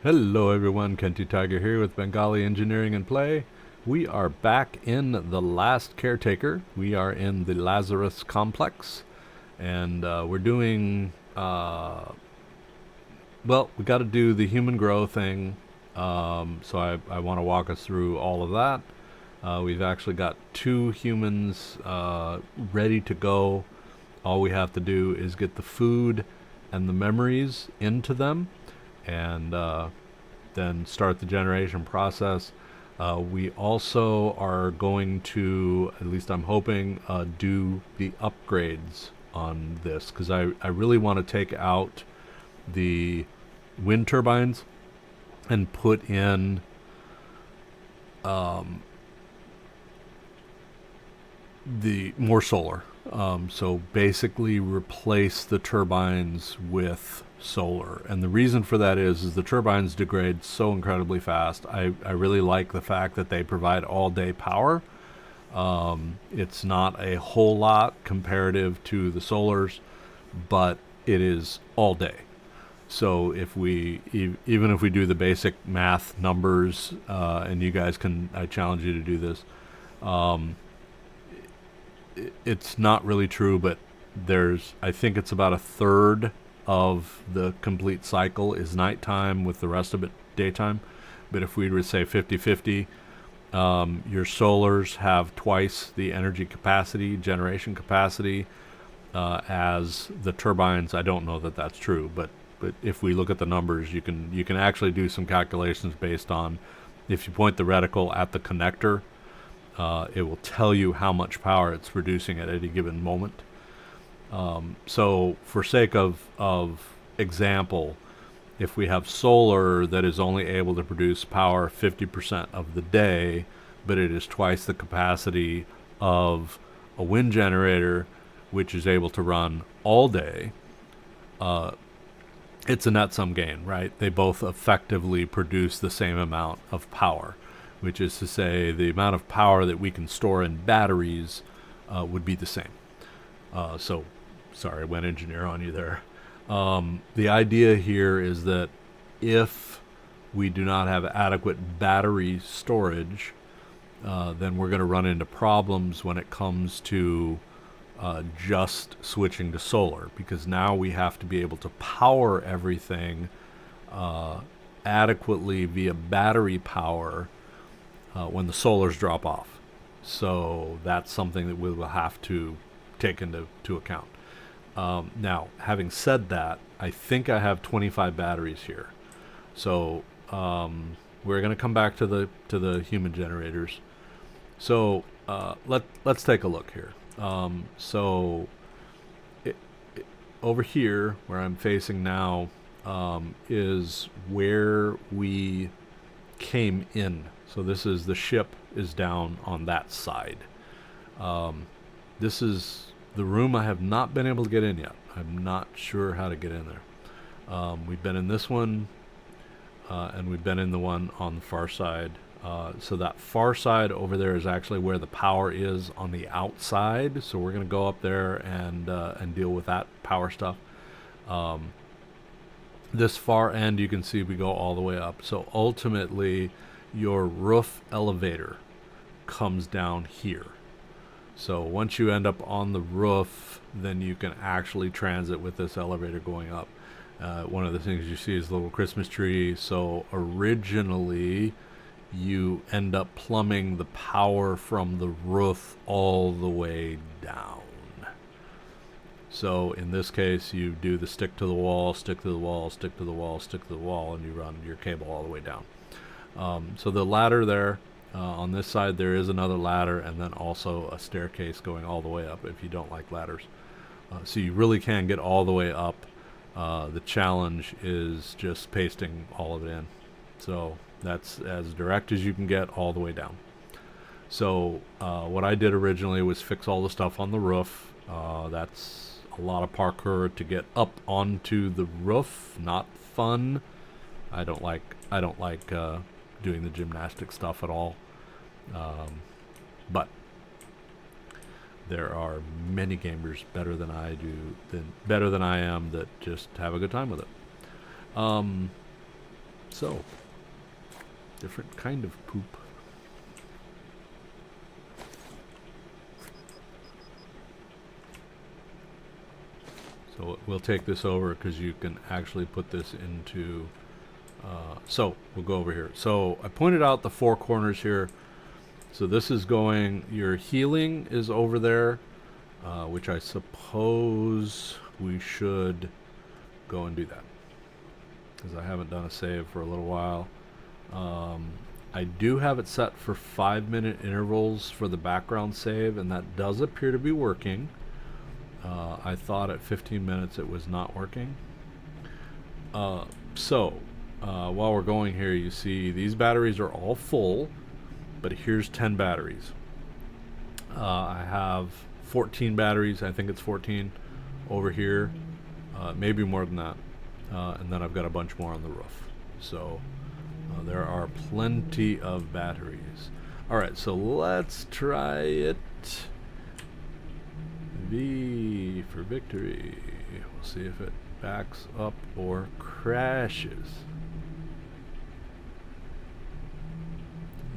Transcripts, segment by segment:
Hello everyone, Kenty Tiger here with Bengali Engineering and Play. We are back in the Last Caretaker. We are in the Lazarus Complex, and we're doing, well, we got to do the human grow thing, so I want to walk us through all of that. We've actually got 2 humans ready to go. All we have to do is get the food and the memories into them, and then start the generation process. We also are going to, at least I'm hoping, do the upgrades on this, because I really want to take out the wind turbines and put in the more solar. So basically replace the turbines with solar. And the reason for that is the turbines degrade so incredibly fast. I really like the fact that they provide all day power. It's not a whole lot comparative to the solars, but it is all day. So if we, even if we do the basic math numbers, and you guys can, I challenge you to do this, it's not really true, but I think it's about a third of the complete cycle is nighttime with the rest of it daytime. But if we were to say 50-50, your solars have twice the energy capacity, generation capacity, as the turbines. I don't know that that's true, but if we look at the numbers, you can actually do some calculations based on, if you point the reticle at the connector, it will tell you how much power it's producing at any given moment. So for sake of example, if we have solar that is only able to produce power 50% of the day, but it is twice the capacity of a wind generator, which is able to run all day, it's a net sum gain, right? They both effectively produce the same amount of power, which is to say the amount of power that we can store in batteries would be the same. So, sorry, I went engineer on you there. The idea here is that if we do not have adequate battery storage, then we're going to run into problems when it comes to just switching to solar, because now we have to be able to power everything adequately via battery power when the solars drop off. So that's something that we will have to take into account. Now, having said that, I think I have 25 batteries here. So we're going to come back to the human generators. So let's take a look here. So over here, where I'm facing now, is where we came in. So this is, the ship is down on that side. This is the room I have not been able to get in yet. I'm not sure how to get in there. We've been in this one, and we've been in the one on the far side. So that far side over there is actually where the power is on the outside. So we're going to go up there and deal with that power stuff. This far end, you can see we go all the way up. So ultimately, your roof elevator comes down here. So once you end up on the roof, then you can actually transit with this elevator going up. One of the things you see is the little Christmas tree. So originally, you end up plumbing the power from the roof all the way down. So in this case, you do the stick to the wall, stick to the wall, stick to the wall, stick to the wall, and you run your cable all the way down. So the ladder there, on this side there is another ladder, and then also a staircase going all the way up if you don't like ladders. So you really can get all the way up. The challenge is just pasting all of it in. So that's as direct as you can get all the way down. So what I did originally was fix all the stuff on the roof. That's a lot of parkour to get up onto the roof. Not fun. I don't like doing the gymnastic stuff at all. But there are many gamers better than I am that just have a good time with it. So, different kind of poop. So we'll take this over because you can actually put this into, so we'll go over here. So I pointed out the 4 corners here. So this is going, your healing is over there, which I suppose we should go and do that, because I haven't done a save for a little while. I do have it set for 5-minute intervals for the background save, and that does appear to be working. I thought at 15 minutes it was not working. While we're going here, you see these batteries are all full, but here's 10 batteries. I have 14 batteries, I think it's 14 over here, maybe more than that, and then I've got a bunch more on the roof. So there are plenty of batteries. Alright, so let's try it. V for victory. We'll see if it backs up or crashes.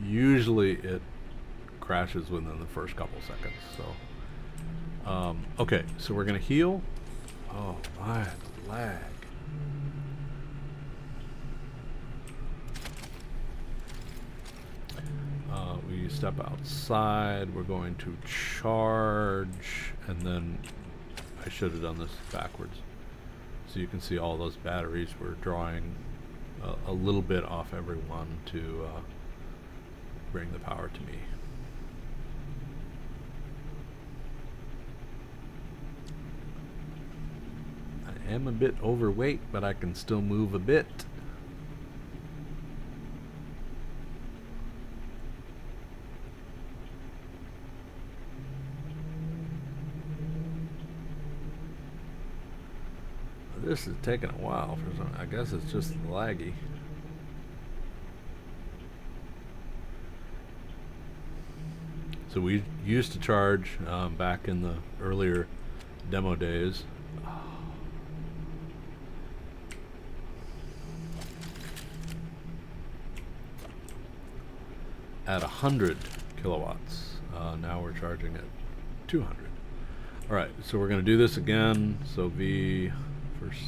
Usually it crashes within the first couple seconds. So, okay, so we're gonna heal. Oh my lag. We step outside. We're going to charge, and then I should have done this backwards. So you can see all those batteries. We're drawing a little bit off every one to bring the power to me. I am a bit overweight, but I can still move a bit. This is taking a while for some. I guess it's just laggy. So we used to charge back in the earlier demo days. At 100 kilowatts. Now we're charging at 200. All right, so we're going to do this again. So V. First,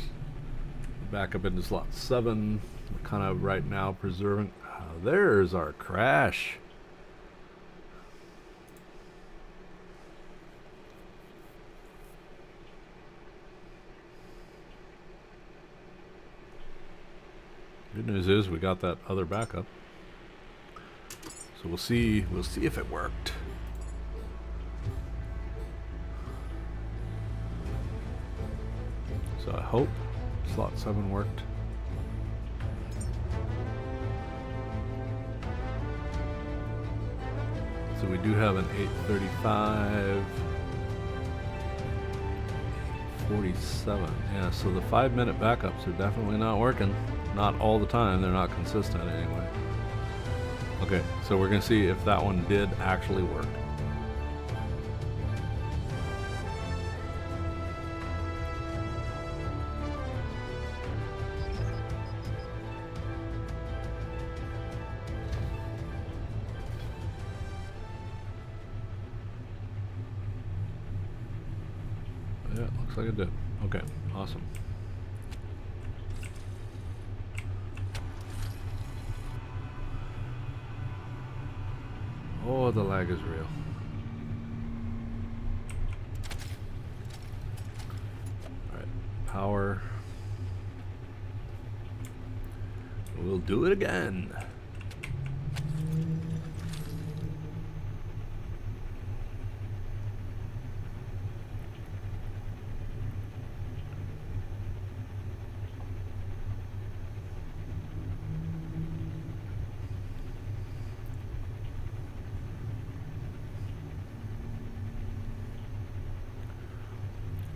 back up into slot 7. We're kind of right now preserving. There's our crash. Good news is we got that other backup. So we'll see if it worked. So I hope slot 7 worked. So we do have an 835, 47. Yeah, so the 5-minute backups are definitely not working. Not all the time, they're not consistent anyway. Okay, so we're gonna see if that one did actually work. Yeah, looks like it did. Okay, awesome. Oh, the lag is real. Alright, power. We'll do it again.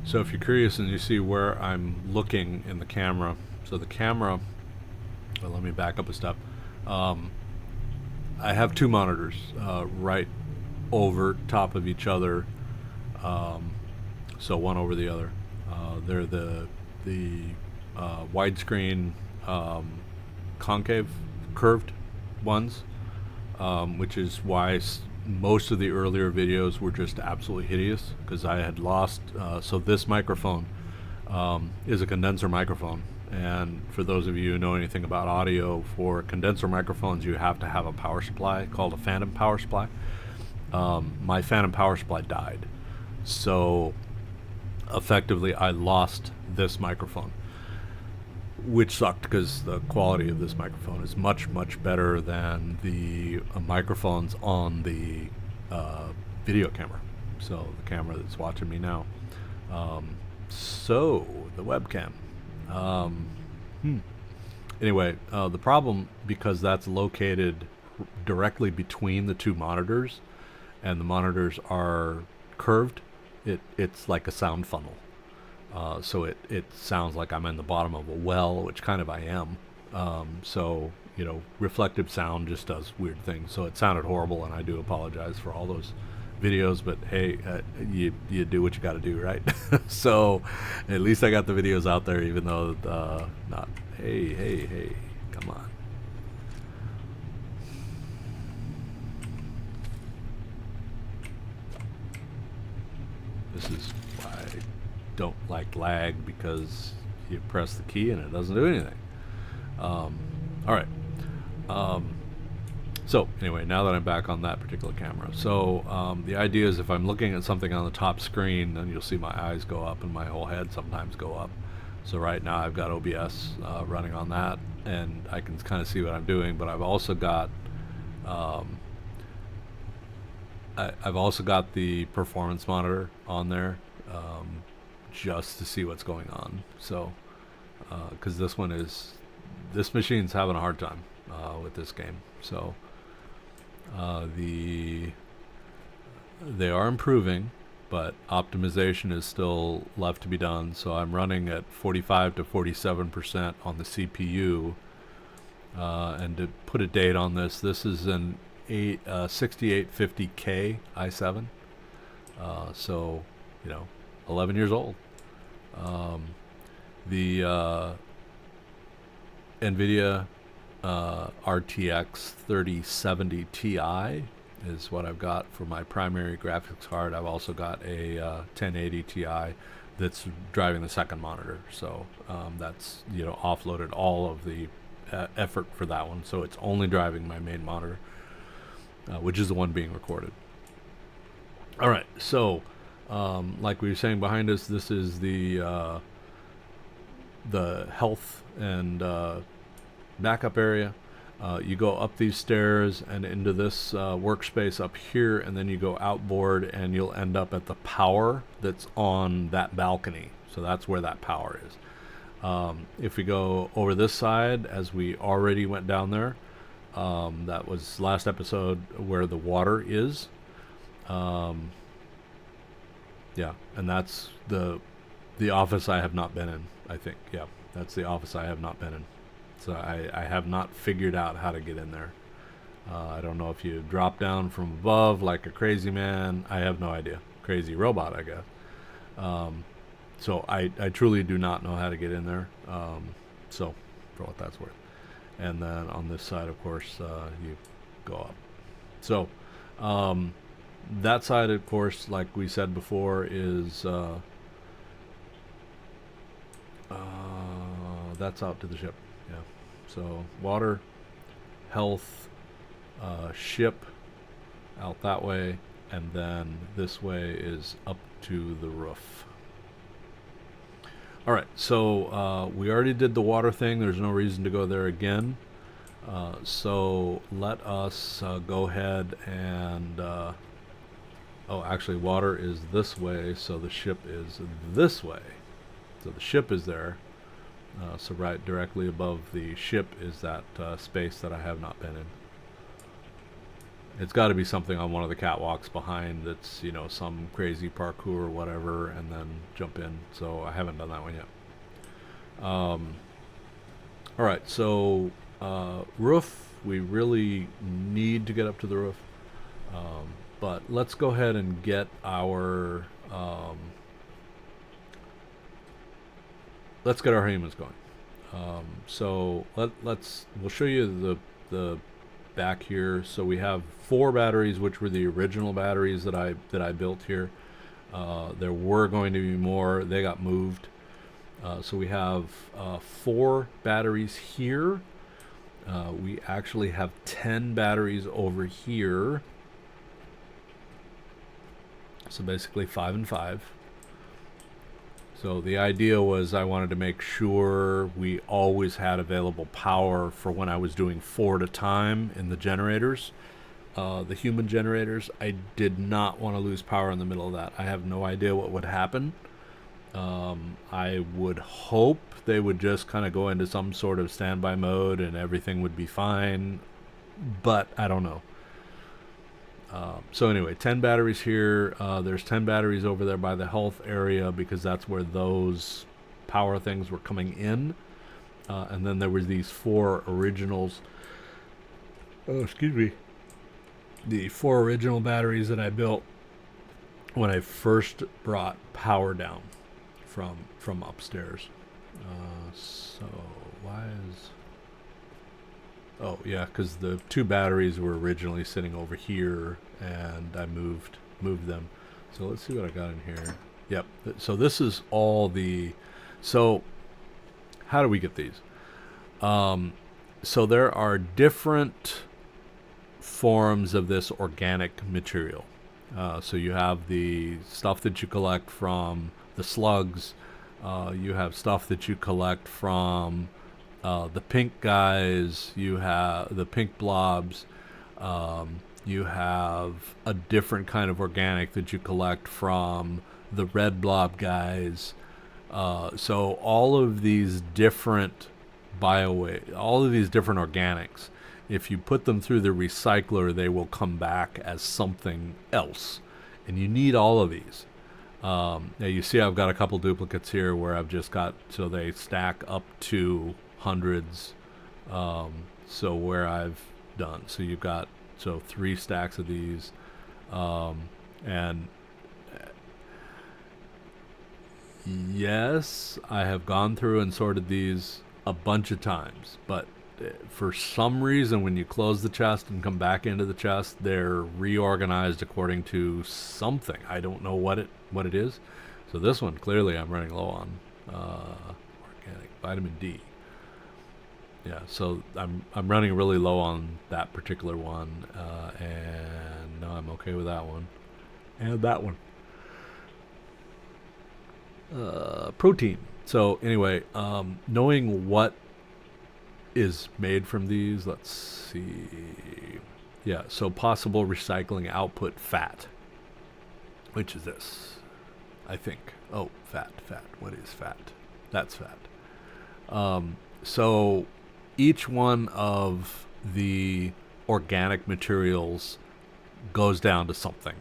So if you're curious and you see where I'm looking in the camera, so the camera, well, let me back up a step. I have 2 monitors right over top of each other, so one over the other. They're the widescreen concave, curved ones, which is why most of the earlier videos were just absolutely hideous, because I had lost. So this microphone is a condenser microphone, and for those of you who know anything about audio, for condenser microphones you have to have a power supply called a phantom power supply. My phantom power supply died, so effectively I lost this microphone, which sucked because the quality of this microphone is much better than the microphones on the video camera, so the camera that's watching me now. So the webcam, anyway, the problem, because that's located directly between the two monitors and the monitors are curved, it's like a sound funnel. So it sounds like I'm in the bottom of a well, which kind of I am. So, you know, reflective sound just does weird things. So it sounded horrible, and I do apologize for all those videos, but hey, you do what you got to do, right? So at least I got the videos out there, even though not. Hey, come on. This is why I don't like lag, because you press the key and it doesn't do anything. All right. So anyway, now that I'm back on that particular camera, so the idea is if I'm looking at something on the top screen, then you'll see my eyes go up and my whole head sometimes go up. So right now I've got OBS running on that, and I can kind of see what I'm doing, but I've also got I've also got the performance monitor on there, just to see what's going on. So because this machine's having a hard time with this game. So they are improving, but optimization is still left to be done. So I'm running at 45 to 47% on the CPU, and to put a date on this is an 6850K i7, so, you know, 11 years old. The NVIDIA RTX 3070 Ti is what I've got for my primary graphics card. I've also got a 1080 Ti that's driving the second monitor, so that's, you know, offloaded all of the effort for that one, so it's only driving my main monitor, which is the one being recorded. All right, so like we were saying behind us, this is the health and backup area. You go up these stairs and into this workspace up here, and then you go outboard and you'll end up at the power that's on that balcony. So that's where that power is. If we go over this side, as we already went down there, that was last episode where the water is. Yeah, and that's the office I have not been in, I think. Yeah, that's the office I have not been in. So I have not figured out how to get in there. I don't know if you drop down from above like a crazy man. I have no idea. Crazy robot, I guess. So I truly do not know how to get in there. So for what that's worth. And then on this side, of course, you go up. So that side, of course, like we said before, is that's out to the ship. Yeah. So water, health, ship out that way, and then this way is up to the roof. All right, so we already did the water thing. There's no reason to go there again. So let us go ahead and oh, actually water is this way, so the ship is this way. So the ship is there. So right directly above the ship is that space that I have not been in. It's got to be something on one of the catwalks behind that's, you know, some crazy parkour or whatever, and then jump in. So I haven't done that one yet. All right, so roof, we really need to get up to the roof. But let's go ahead and get our humans going. So we'll show you the back here. So we have 4 batteries, which were the original batteries that I built here. There were going to be more. They got moved. So we have 4 batteries here. We actually have 10 batteries over here. So basically 5 and 5. So the idea was I wanted to make sure we always had available power for when I was doing 4 at a time in the generators. The human generators, I did not want to lose power in the middle of that. I have no idea what would happen. I would hope they would just kind of go into some sort of standby mode and everything would be fine, but I don't know. So anyway, 10 batteries here. There's 10 batteries over there by the health area because that's where those power things were coming in. And then there was these 4 originals. Oh, excuse me. The 4 original batteries that I built when I first brought power down from upstairs. So why is... Oh, yeah, because the 2 batteries were originally sitting over here, and I moved them. So let's see what I got in here. Yep. So this is all the... So how do we get these? So there are different forms of this organic material. So you have the stuff that you collect from the slugs. You have stuff that you collect from the pink guys. You have the pink blobs. You have a different kind of organic that you collect from the red blob guys. So all of these different all of these different organics, if you put them through the recycler, they will come back as something else. And you need all of these. Now you see I've got a couple duplicates here where I've just got, so they stack up to hundreds. So where I've done, so you've got, so 3 stacks of these. And yes, I have gone through and sorted these a bunch of times, but for some reason when you close the chest and come back into the chest, they're reorganized according to something. I don't know what it is. So this one clearly I'm running low on organic vitamin D. Yeah, so I'm running really low on that particular one, and no, I'm okay with that one and that one. Protein. So anyway, knowing what is made from these, let's see. Yeah, so possible recycling output fat, which is this, I think. Oh, fat. What is fat? That's fat. So each one of the organic materials goes down to something.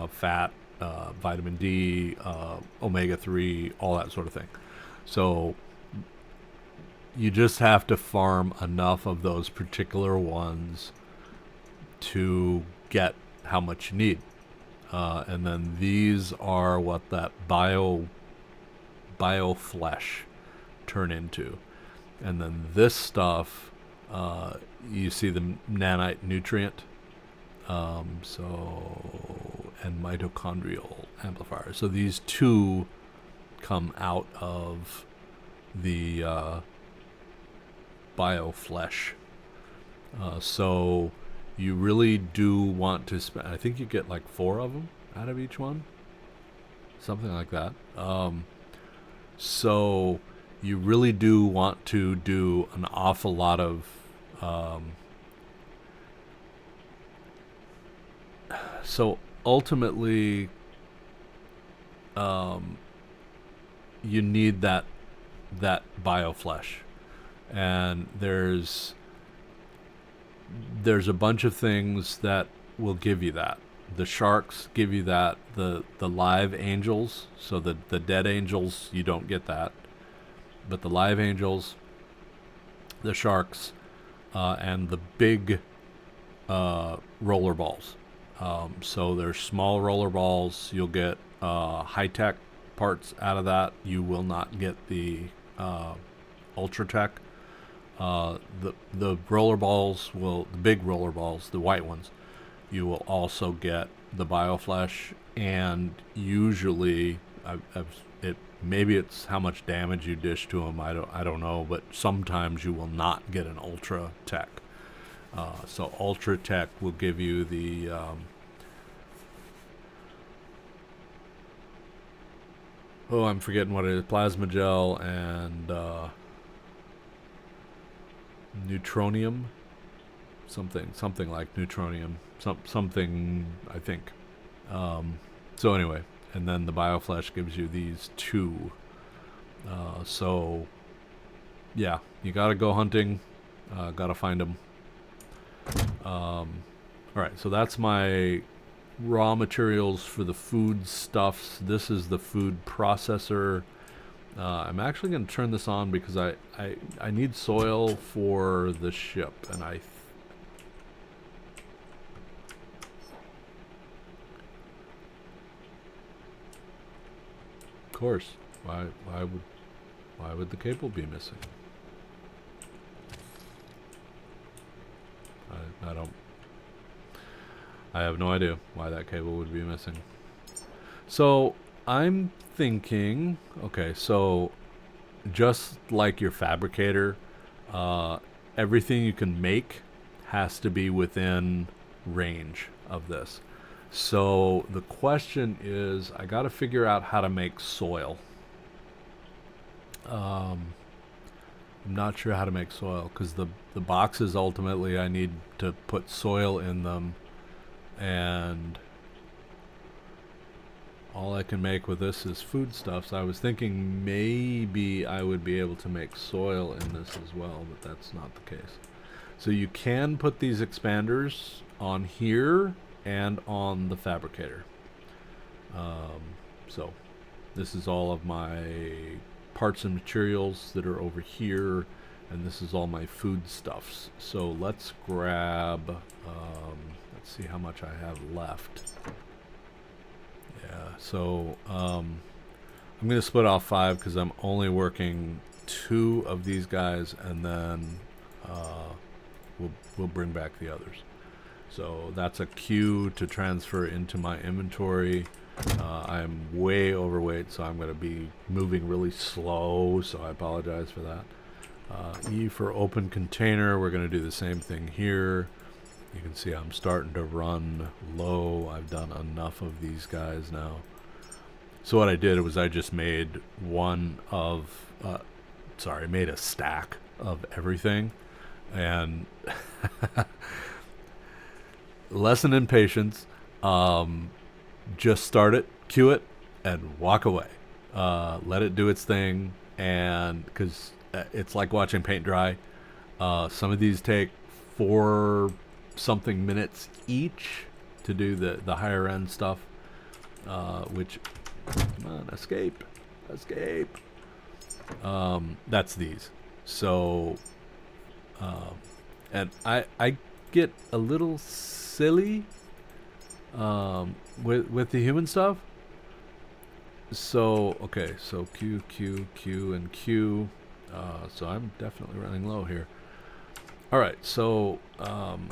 Fat, vitamin D, omega-3, all that sort of thing. So you just have to farm enough of those particular ones to get how much you need. And then these are what that bio flesh turn into. And then this stuff, you see the nanite nutrient. And mitochondrial amplifier. So these 2 come out of the bioflesh. So you really do want to spend, I think you get like 4 of them out of each one, something like that. So you really do want to do an awful lot of so ultimately you need that bioflesh, and there's a bunch of things that will give you that. The sharks give you that. The live angels, so the dead angels, you don't get that, but the live angels, the sharks, and the big roller balls. So there's small roller balls. You'll get high-tech parts out of that. You will not get the Ultra Tech. The roller balls will, the big roller balls, the white ones, you will also get the bioflesh, and usually it maybe it's how much damage you dish to them. I don't know, but sometimes you will not get an Ultra Tech. So Ultra Tech will give you the oh, I'm forgetting what it is. Plasma gel and neutronium, something like neutronium, something I think. So anyway, and then the bioflesh gives you these two. So yeah, you gotta go hunting, gotta find them. All right, so that's my raw materials for the food stuffs. This is the food processor. I'm actually going to turn this on because I need soil for the ship, and of course, why would the cable be missing? I have no idea why that cable would be missing. So I'm thinking, okay, so just like your fabricator, everything you can make has to be within range of this. So the question is, I got to figure out how to make soil. I'm not sure how to make soil because the boxes ultimately I need to put soil in them, and all I can make with this is foodstuffs. I was thinking maybe I would be able to make soil in this as well, but that's not the case. So you can put these expanders on here and on the fabricator. So this is all of my parts and materials that are over here, and this is all my foodstuffs. So let's grab, let's see how much I have left. Yeah, so I'm going to split off 5 because I'm only working 2 of these guys, and then we'll bring back the others. So that's a queue to transfer into my inventory. I'm way overweight, so I'm going to be moving really slow, so I apologize for that. E for open container, we're going to do the same thing here. You can see I'm starting to run low. I've done enough of these guys now. So what I did was I just made made a stack of everything. And lesson in patience, just start it, queue it, and walk away. Let it do its thing, and because it's like watching paint dry. Some of these take 4 something minutes each to do the higher end stuff, which, come on, escape, that's these. So and I get a little silly with the human stuff. So okay, so Q and Q, so I'm definitely running low here. All right, so I'm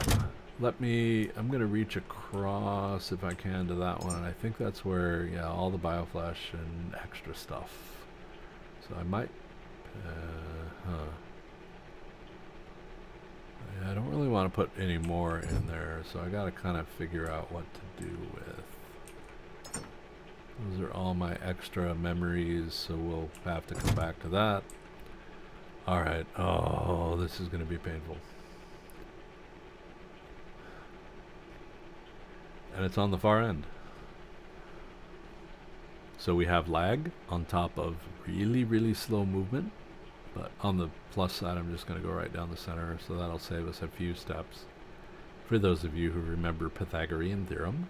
gonna reach across if I can to that one, and I think that's where, yeah, all the bioflesh and extra stuff. So I might, I don't really want to put any more in there, so I gotta kind of figure out what to do with. Those are all my extra memories, so we'll have to come back to that. All right, oh, this is gonna be painful. And it's on the far end. So we have lag on top of really, really slow movement. But on the plus side, I'm just going to go right down the center, so that'll save us a few steps. For those of you who remember Pythagorean theorem.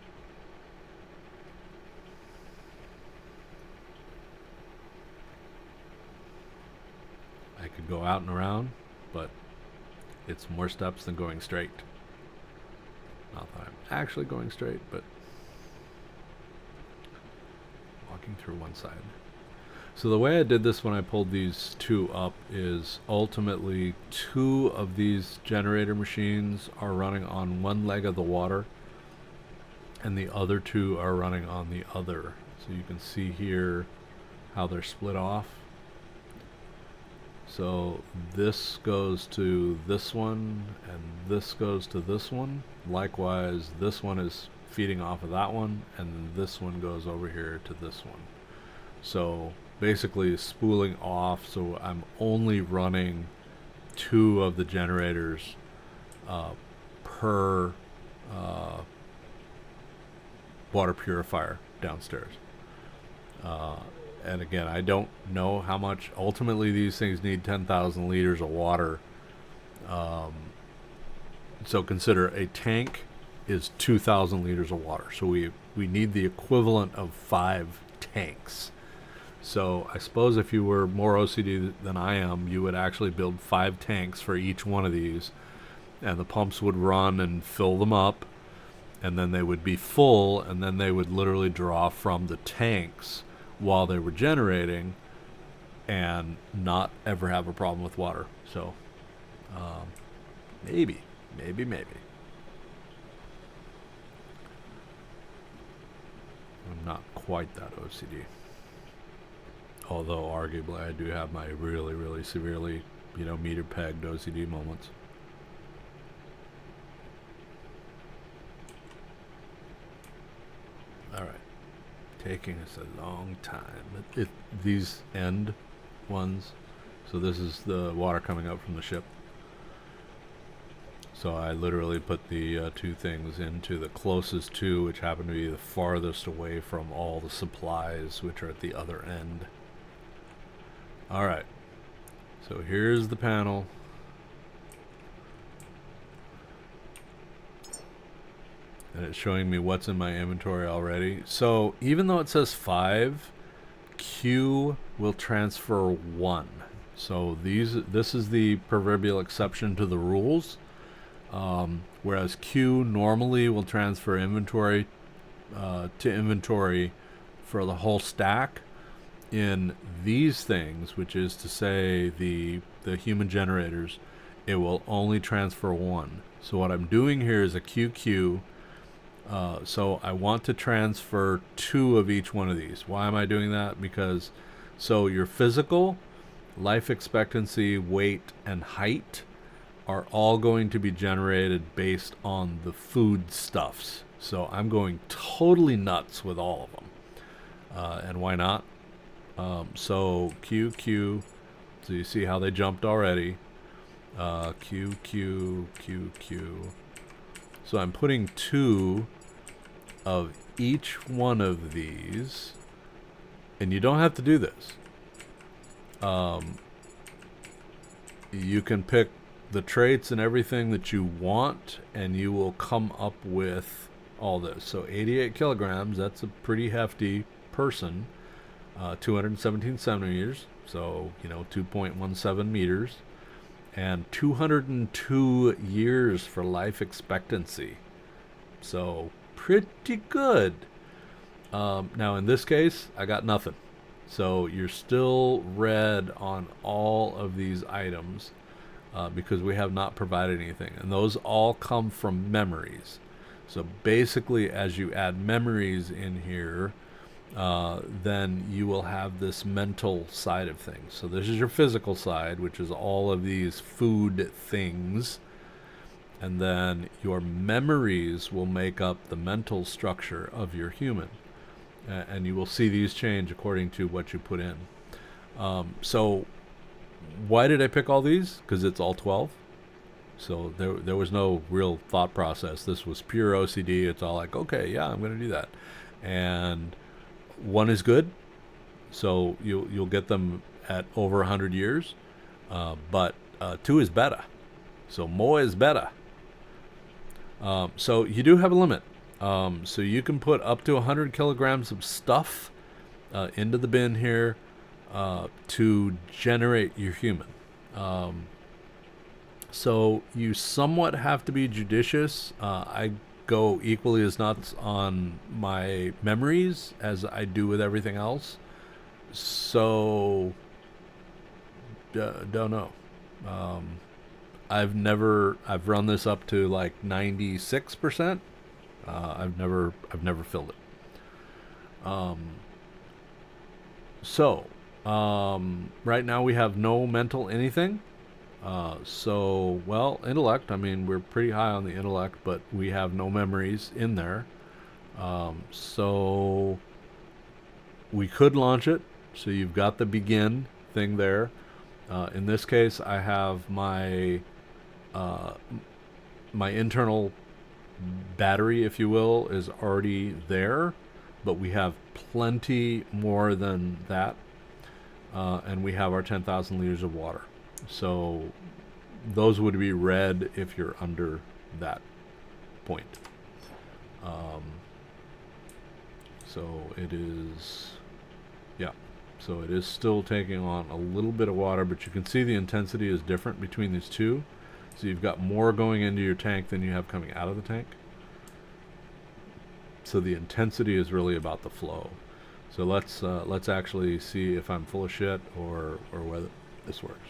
I could go out and around, but it's more steps than going straight. Not that I'm actually going straight, but walking through one side. So the way I did this when I pulled these two up is ultimately 2 of these generator machines are running on one leg of the water and the other 2 are running on the other. So you can see here how they're split off. So this goes to this one and this goes to this one. Likewise, this one is feeding off of that one and this one goes over here to this one. So basically spooling off, so I'm only running 2 of the generators per water purifier downstairs. And again, I don't know how much. Ultimately, these things need 10,000 liters of water. So consider a tank is 2,000 liters of water. So we need the equivalent of 5 tanks. So I suppose if you were more OCD than I am, you would actually build 5 tanks for each one of these, and the pumps would run and fill them up, and then they would be full, and then they would literally draw from the tanks while they were generating and not ever have a problem with water. So maybe. I'm not quite that OCD. Although arguably I do have my really, really severely, meter pegged OCD moments. All right. Taking us a long time. These end ones, so this is the water coming up from the ship. So I literally put the 2 things into the closest 2, which happen to be the farthest away from all the supplies, which are at the other end. All right. So here's the panel. And it's showing me what's in my inventory already. So even though it says 5, Q will transfer 1. So this is the proverbial exception to the rules. Whereas Q normally will transfer inventory to inventory for the whole stack. In these things, which is to say the human generators, it will only transfer 1. So what I'm doing here is a QQ. So I want to transfer 2 of each one of these. Why am I doing that? Because so your physical, life expectancy, weight, and height are all going to be generated based on the food stuffs. So I'm going totally nuts with all of them. And why not? So QQ, so you see how they jumped already. QQ. So I'm putting 2 of each one of these, and you don't have to do this. You can pick the traits and everything that you want, and you will come up with all this. So 88 kilograms, that's a pretty hefty person. 217 centimeters, so 2.17 meters, and 202 years for life expectancy. So pretty good. Now in this case, I got nothing. So you're still red on all of these items because we have not provided anything, and those all come from memories. So basically, as you add memories in here, then you will have this mental side of things. So this is your physical side, which is all of these food things, and then your memories will make up the mental structure of your human, and you will see these change according to what you put in. So why did I pick all these? Because it's all 12. So there was no real thought process. This was pure OCD. It's all like, okay, yeah, I'm going to do that. And 1 is good, so you'll get them at over 100 years, but 2 is better, so more is better. So you do have a limit, so you can put up to 100 kilograms of stuff into the bin here to generate your human. So you somewhat have to be judicious. I go equally as nuts on my memories as I do with everything else. So, don't know. I've run this up to like 96%. I've never filled it. So, right now we have no mental anything. So, well, intellect, I mean, we're pretty high on the intellect, but we have no memories in there. So, we could launch it. So, you've got the begin thing there. In this case, I have uh, my internal battery, if you will, is already there, but we have plenty more than that, and we have our 10,000 liters of water. So those would be red if you're under that point. Um, so it is, yeah. So it is still taking on a little bit of water, but you can see the intensity is different between these two. So you've got more going into your tank than you have coming out of the tank. So the intensity is really about the flow. So let's actually see if I'm full of shit or whether this works.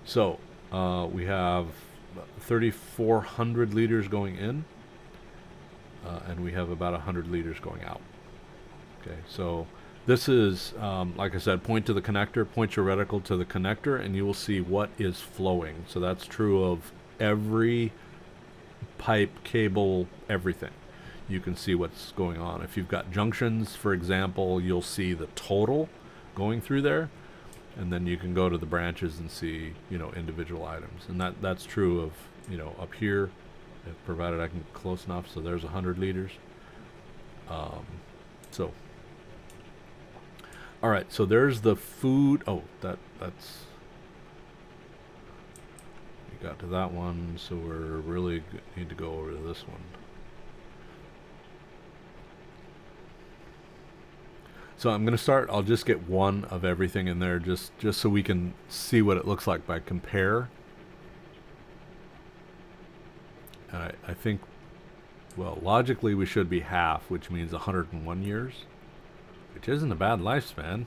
So we have 3,400 liters going in, and we have about 100 liters going out. Okay, so this is, like I said, point to the connector, point your reticle to the connector, and you will see what is flowing. So that's true of every pipe, cable, everything. You can see what's going on. If you've got junctions, for example, you'll see the total going through there, and then you can go to the branches and see, individual items. And that's true of, up here, provided I can get close enough. So there's 100 liters. So all right, so there's the food. Oh, that's we got to that one, so we're really need to go over to this one. So I'm going to start, I'll just get one of everything in there just so we can see what it looks like by compare. And I think, well, logically we should be half, which means 101 years, which isn't a bad lifespan.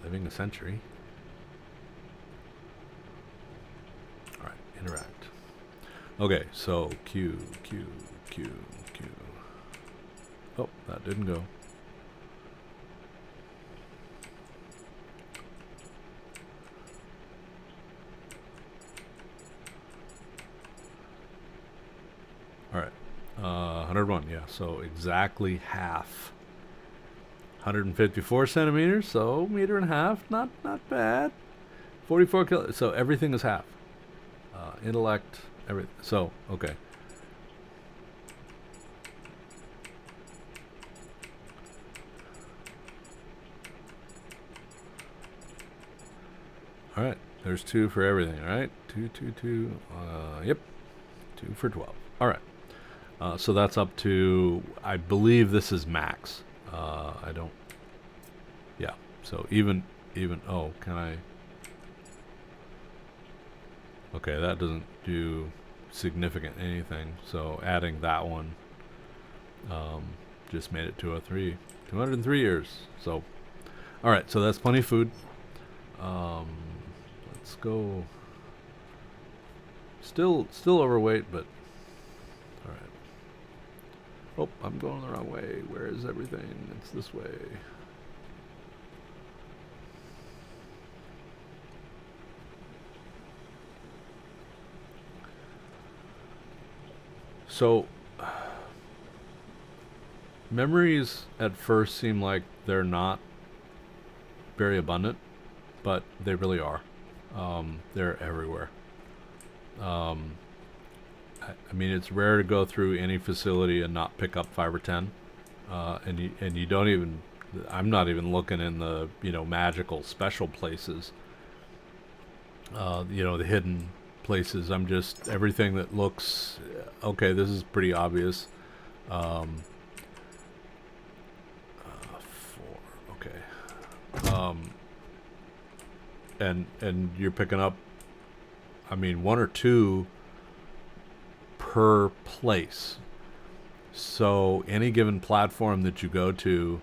Living a century. All right, interact. Okay, so Q. Oh, that didn't go. All right, 101, yeah, so exactly half. 154 centimeters, so meter and a half, not bad. 44 kilos, so everything is half. Intellect, everything. So, okay. All right, there's 2 for everything, all right? 2, 2, 2, yep, 2 for 12. All right, so that's up to, I believe this is max. I don't, yeah, so even, oh, can I, okay, that doesn't do significant anything, so adding that one just made it 203, 203 years, so, all right, so that's plenty of food. Let's go. Still overweight, but all right. Oh, I'm going the wrong way. Where is everything? It's this way. So, memories at first seem like they're not very abundant, but they really are. They're everywhere. I mean, it's rare to go through any facility and not pick up 5 or 10. And you don't even, I'm not even looking in the, magical special places, the hidden places. I'm just, everything that looks, okay, this is pretty obvious. 4, okay. And you're picking up, I mean, 1 or 2 per place. So any given platform that you go to,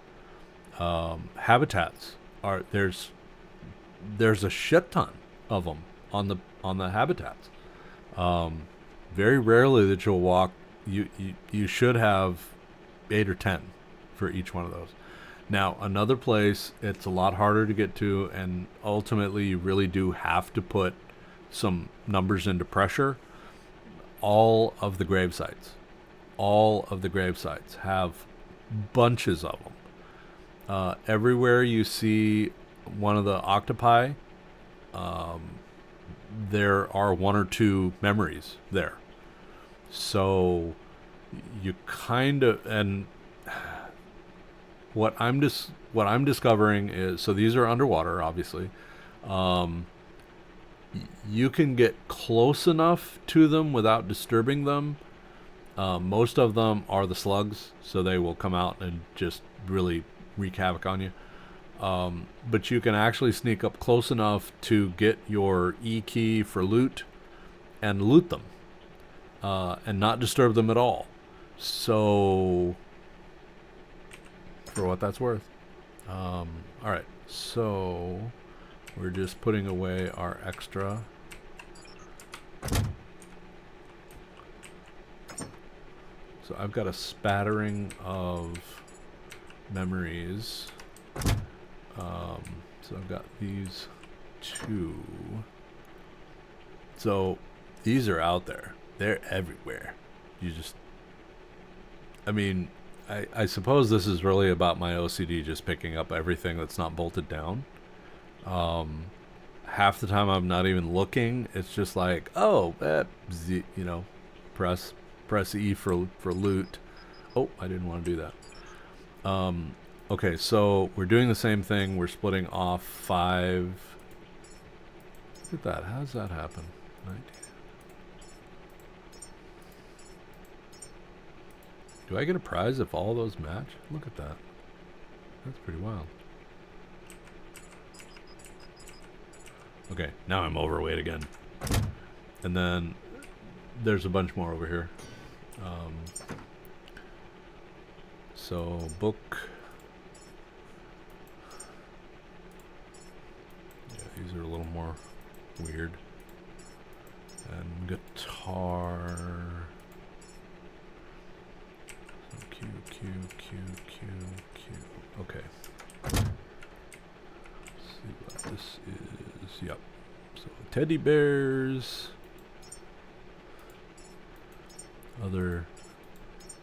Habitats are there's a shit ton of them on the habitats. Very rarely that you'll walk. You should have 8 or 10 for each one of those. Now, another place it's a lot harder to get to, and ultimately you really do have to put some numbers into pressure. All of the grave sites have bunches of them. Everywhere you see one of the octopi, there are 1 or 2 memories there. So you kind of, and what I'm discovering is, so these are underwater, obviously. You can get close enough to them without disturbing them. Most of them are the slugs, so they will come out and just really wreak havoc on you. But you can actually sneak up close enough to get your E key for loot and loot them, and not disturb them at all. So, for what that's worth. Alright, so we're just putting away our extra. So I've got a spattering of memories. So I've got these 2. So these are out there. They're everywhere. You just, I mean, I suppose this is really about my OCD just picking up everything that's not bolted down. Half the time I'm not even looking. It's just like, oh, press E for loot. Oh, I didn't want to do that. Okay, so we're doing the same thing. We're splitting off 5. Look at that. How does that happen? 19. Do I get a prize if all those match? Look at that. That's pretty wild. Okay, now I'm overweight again. And then there's a bunch more over here. So, book. Yeah, these are a little more weird. And guitar. Q. Okay. Let's see what this is. Yep. So teddy bears. Other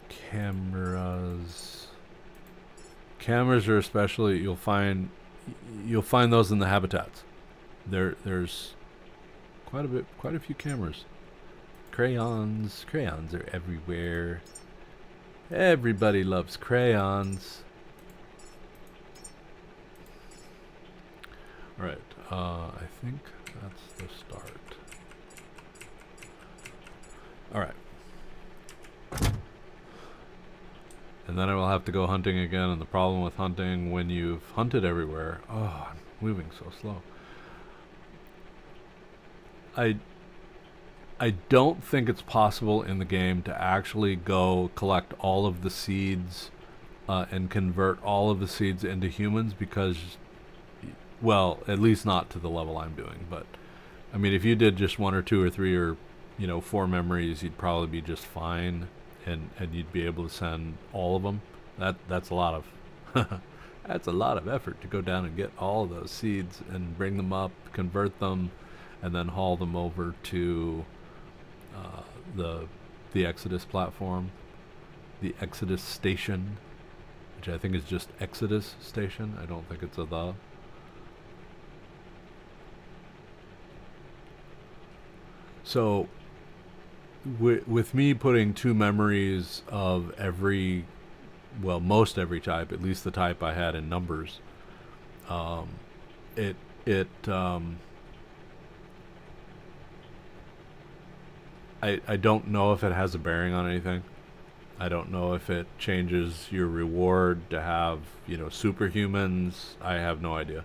cameras. Cameras are especially you'll find those in the habitats. There's quite a few cameras. Crayons are everywhere. Everybody loves crayons. Alright, I think that's the start. Alright. And then I will have to go hunting again, and the problem with hunting when you've hunted everywhere... Oh, I'm moving so slow. I don't think it's possible in the game to actually go collect all of the seeds and convert all of the seeds into humans because, well, at least not to the level I'm doing. But, I mean, if you did just 1 or 2 or 3 or, 4 memories, you'd probably be just fine and you'd be able to send all of them. That's a lot of... that's a lot of effort to go down and get all of those seeds and bring them up, convert them, and then haul them over to... the Exodus platform, the Exodus station, which I think is just Exodus station. I don't think it's a the. So, with me putting 2 memories of every, well, most every type, at least the type I had in numbers, I don't know if it has a bearing on anything. I don't know if it changes your reward to have, superhumans. I have no idea.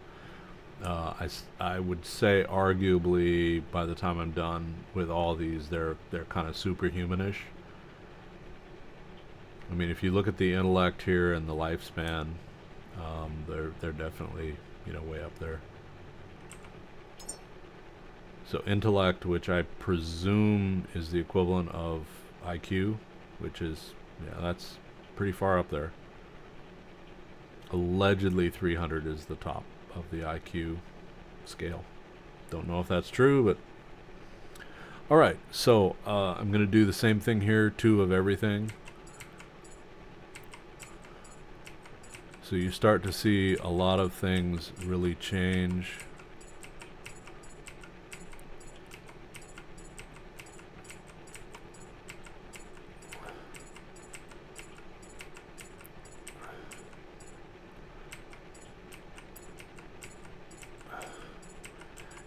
I would say arguably by the time I'm done with all these, they're kind of superhumanish. I mean, if you look at the intellect here and the lifespan, They're definitely, you know, way up there. So intellect, which I presume is the equivalent of IQ, which is, yeah, that's pretty far up there. Allegedly 300 is the top of the IQ scale. Don't know if that's true, but all right. So I'm going to do the same thing here, 2 of everything. So you start to see a lot of things really change.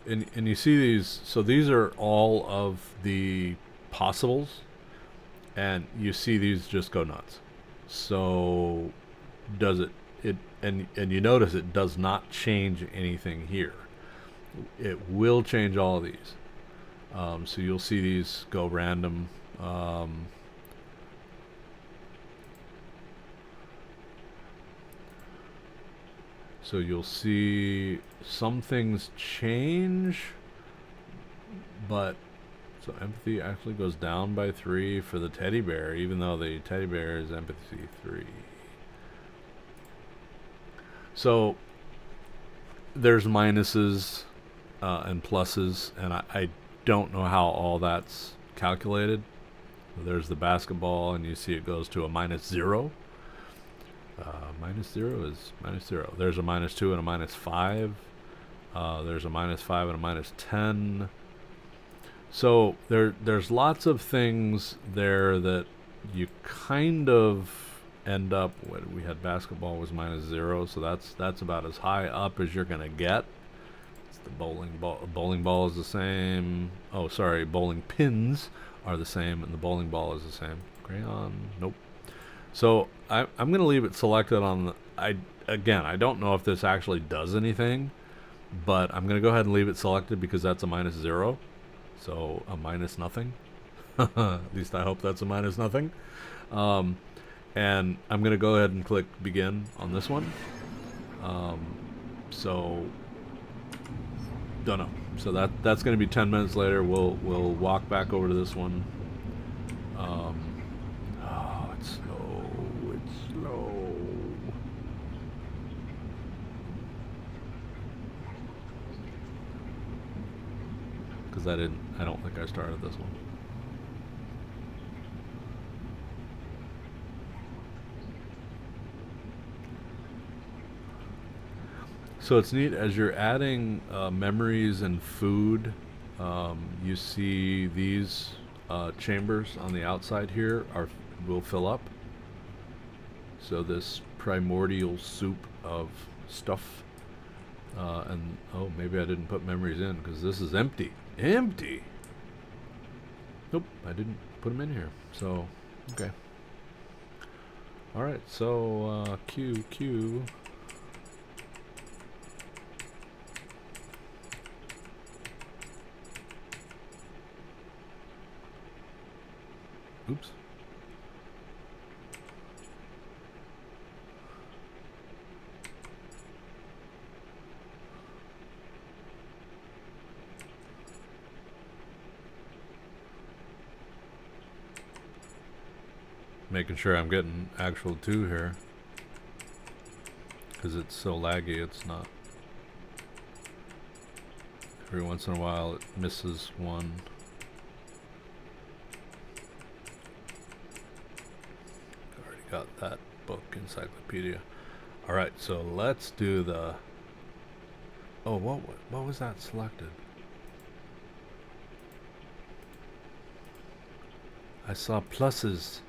And you see these, so these are all of the possibles, and you see these just go nuts. So does it and you notice it does not change anything here. It will change all of these. So you'll see these go random. So you'll see some things change, but so empathy actually goes down by 3 for the teddy bear, even though the teddy bear is empathy 3. So there's minuses and pluses, and I don't know how all that's calculated. There's the basketball, and you see it goes to a -0. -0 is -0. There's a -2 and a -5. There's a -5 and a -10. So there's lots of things there that you kind of end up. What we had, basketball was -0, so that's about as high up as you're gonna get. It's the bowling ball. Bowling ball is the same. Oh, sorry, bowling pins are the same, and the bowling ball is the same. Crayon, nope. So I'm going to leave it selected on the, I don't know if this actually does anything, but I'm going to go ahead and leave it selected because that's a -0. So a minus nothing. At least I hope that's a minus nothing. And I'm going to go ahead and click begin on this one. So don't know. So that's going to be 10 minutes later. We'll walk back over to this one. It's slow. Because I don't think I started this one. So it's neat as you're adding memories and food. You see these chambers on the outside here will fill up. So this primordial soup of stuff. And oh, maybe I didn't put memories in because this is empty. Empty. Nope, I didn't put them in here. So okay. All right. So Q. Oops. Making sure I'm getting actual 2 here. Because it's so laggy, it's not. Every once in a while it misses 1. Already got that book, encyclopedia. Alright, so let's do the... Oh, what was that selected? I saw pluses.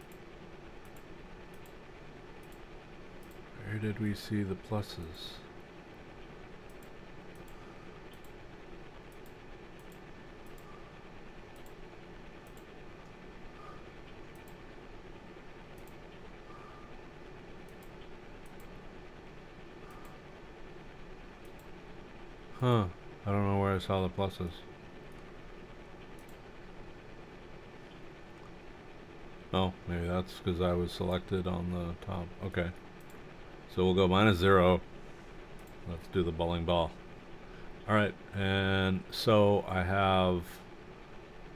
Where did we see the pluses? Huh. I don't know where I saw the pluses. Oh, maybe that's because I was selected on the top. Okay. So we'll go -0. Let's do the bowling ball. Alright, and so I have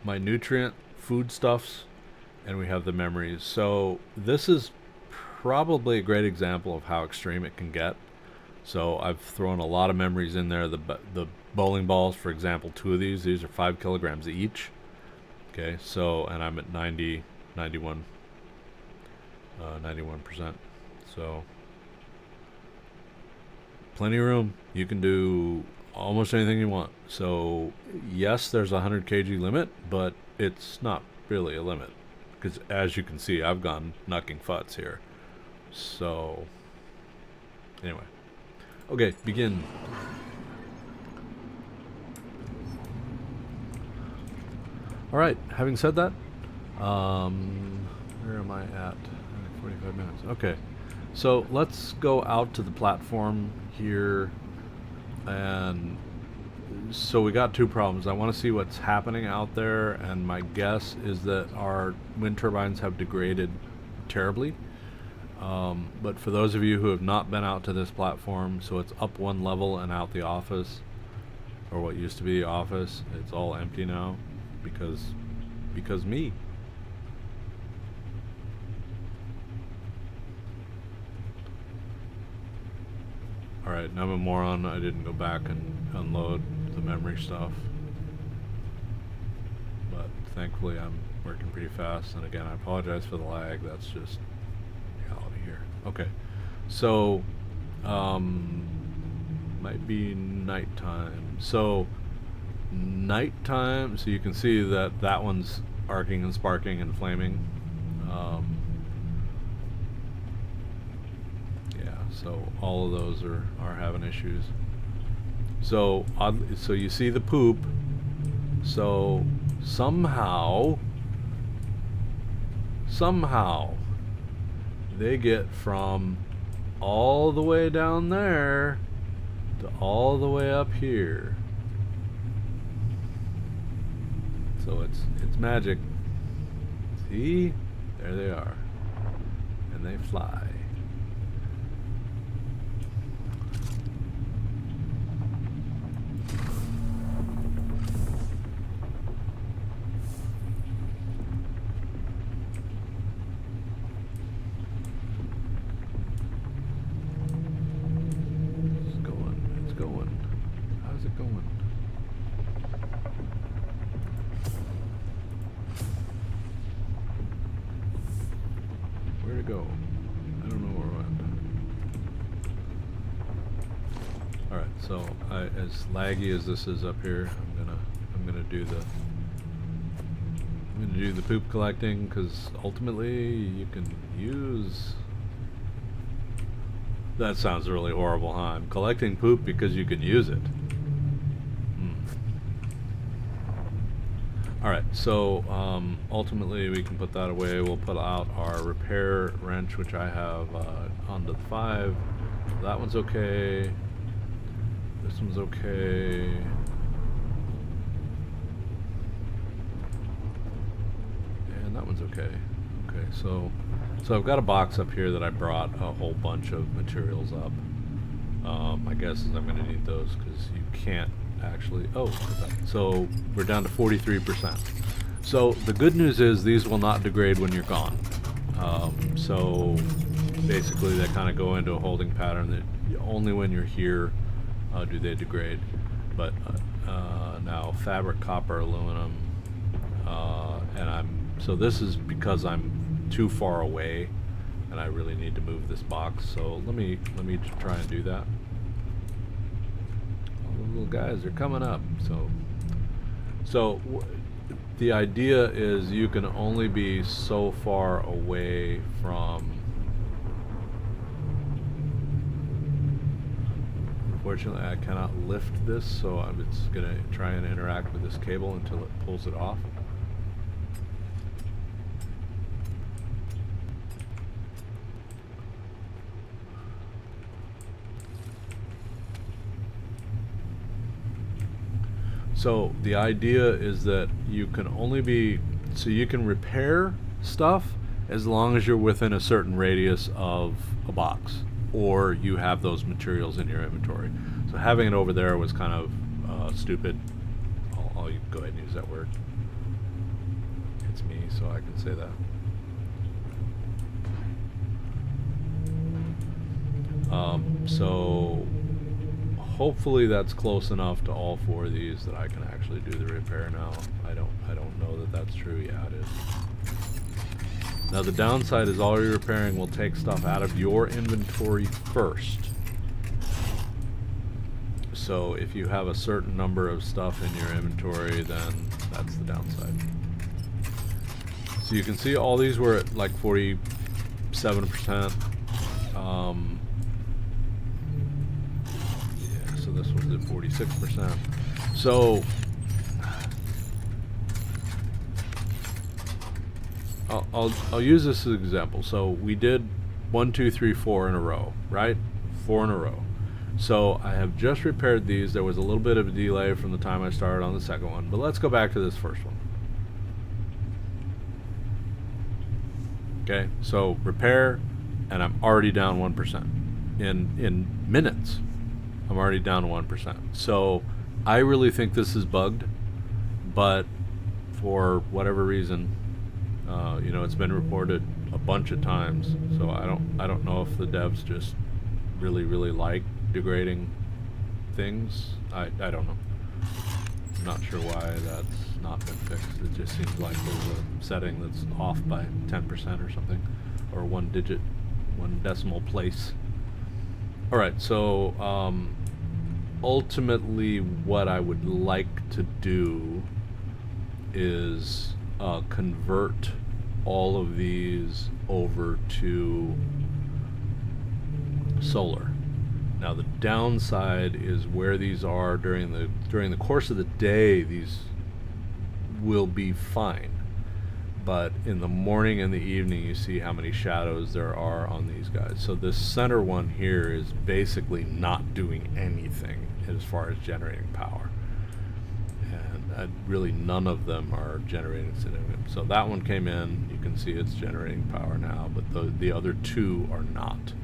my nutrient foodstuffs, and we have the memories. So this is probably a great example of how extreme it can get. So I've thrown a lot of memories in there. The bowling balls, for example, 2 of these are 5 kilograms each. Okay, so, and I'm at 91%. So plenty of room. You can do almost anything you want. So yes, there's a 100 kg limit, but it's not really a limit, because as you can see, I've gone knucking futs here. So anyway, okay, begin. All right, having said that, where am I at? 45 minutes. Okay, so let's go out to the platform here. And so we got 2 problems. I want to see what's happening out there, and my guess is that our wind turbines have degraded terribly. But for those of you who have not been out to this platform, so it's up 1 level and out the office, or what used to be the office, it's all empty now because me. Alright, now I'm a moron. I didn't go back and unload the memory stuff. But thankfully I'm working pretty fast. And again, I apologize for the lag. That's just reality here. Okay, so might be nighttime. So nighttime, so you can see that that one's arcing and sparking and flaming. So all of those are having issues. So so you see the poop. So somehow they get from all the way down there to all the way up here. So it's magic. See? There they are. And they fly. Go. I don't know where I went. Alright, so as laggy as this is up here, I'm gonna do the poop collecting, because ultimately you can use. That sounds really horrible, huh? I'm collecting poop because you can use it. Alright, so ultimately we can put that away. We'll put out our repair wrench, which I have onto the 5. That one's okay. This one's okay. And that one's okay. Okay, so I've got a box up here that I brought a whole bunch of materials up. My guess is I'm going to need those, because you can't actually. Oh, so we're down to 43%. So the good news is these will not degrade when you're gone. So basically they kind of go into a holding pattern that only when you're here do they degrade. But now fabric, copper, aluminum, and so this is because I'm too far away and I really need to move this box. So let me try and do that. Little guys are coming up. So the idea is you can only be so far away from. Unfortunately, I cannot lift this, so I'm just gonna try and interact with this cable until it pulls it off. So the idea is that you can only be, so you can repair stuff as long as you're within a certain radius of a box. or you have those materials in your inventory. So having it over there was kind of stupid. I'll go ahead and use that word. It's me, so I can say that. So hopefully that's close enough to all 4 of these that I can actually do the repair now. I don't know that that's true. Yeah, it is. Now the downside is all you're repairing will take stuff out of your inventory first. So if you have a certain number of stuff in your inventory, then that's the downside. So you can see all these were at like 47%. Yeah, so this was at 46%. So I'll use this as an example. So we did 1, 2, 3, 4 in a row, right? 4 in a row. So I have just repaired these. There was a little bit of a delay from the time I started on the second one, but let's go back to this first one. Okay, so repair, and I'm already down 1%. In minutes, I'm already down 1%. So I really think this is bugged, but for whatever reason, you know, it's been reported a bunch of times. So I don't know if the devs just really like degrading things. I don't know. I'm not sure why that's not been fixed. It just seems like there's a setting that's off by 10% or something, or 1 decimal place. All right, so ultimately what I would like to do is convert all of these over to solar. Now the downside is where these are during the course of the day, these will be fine, but in the morning and the evening you see how many shadows there are on these guys. So this center one here is basically not doing anything as far as generating power, and really none of them are generating significant. So that one came in, you can see it's generating power now, but the other 2 are not.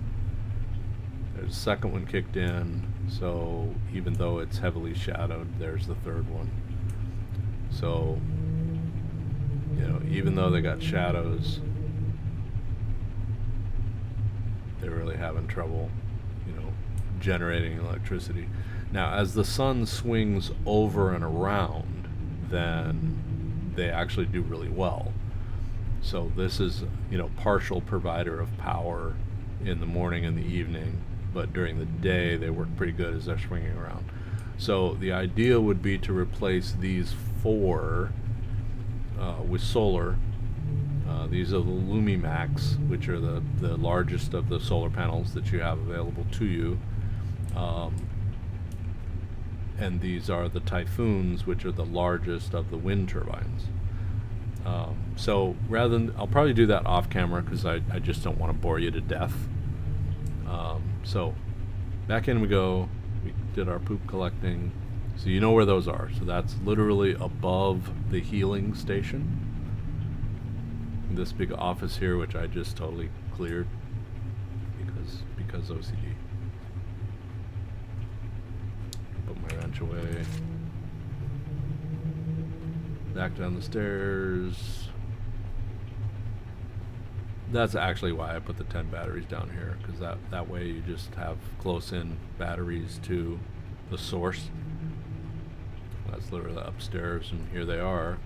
There's the second one kicked in, so even though it's heavily shadowed, there's the third one. So, you know, even though they got shadows, they're really having trouble, you know, generating electricity. Now, as the sun swings over and around, then they actually do really well. So this is, you know, partial provider of power in the morning and the evening, but during the day they work pretty good as they're swinging around. So the idea would be to replace these 4 with solar. These are the Lumimax, which are the largest of the solar panels that you have available to you. And these are the Typhoons, which are the largest of the wind turbines. So rather than, I'll probably do that off camera because I just don't want to bore you to death. So back in we go. We did our poop collecting. So you know where those are. So that's literally above the healing station. This big office here, which I just totally cleared because OCD. Put my wrench away. Back down the stairs. That's actually why I put the 10 batteries down here, because that way you just have close-in batteries to the source. That's literally upstairs, and here they are.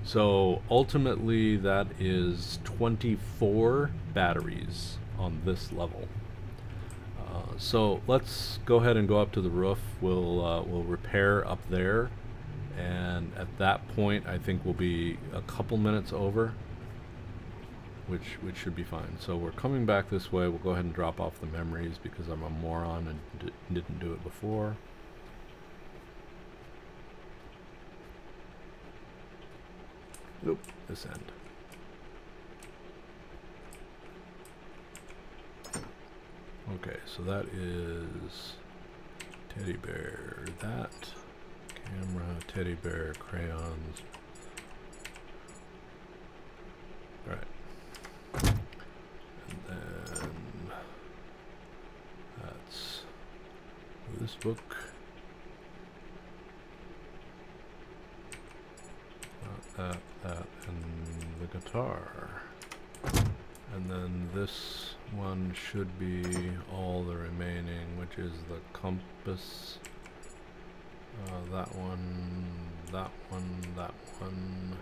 So ultimately that is 24 batteries on this level. So let's go ahead and go up to the roof. We'll repair up there, and at that point I think we'll be a couple minutes over, which should be fine. So we're coming back this way. We'll go ahead and drop off the memories because I'm a moron and didn't do it before. Nope, this end. Okay, so that is teddy bear, that, camera, teddy bear, crayons. Alright. And then this book. That, and the guitar. And then this one should be all the remaining, which is the compass. That one, that one, that one,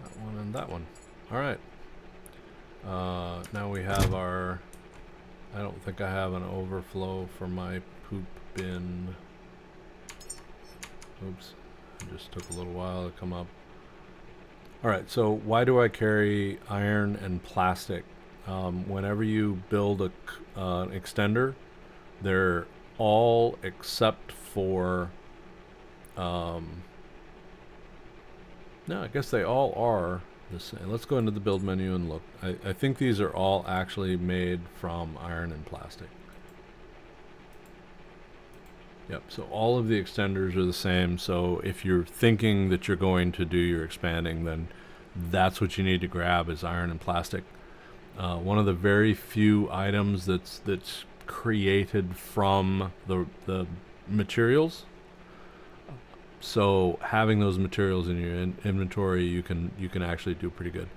that one, and that one. Alright. Now we have our... I don't think I have an overflow for my poop bin. Oops. It just took a little while to come up. Alright, so why do I carry iron and plastic? Whenever you build an extender, they're all except for... no, I guess they all are the same. Let's go into the build menu and look. I think these are all actually made from iron and plastic. Yep, so all of the extenders are the same. So if you're thinking that you're going to do your expanding, then that's what you need to grab is iron and plastic. One of the very few items that's created from the materials. So having those materials in your inventory, you can actually do pretty good.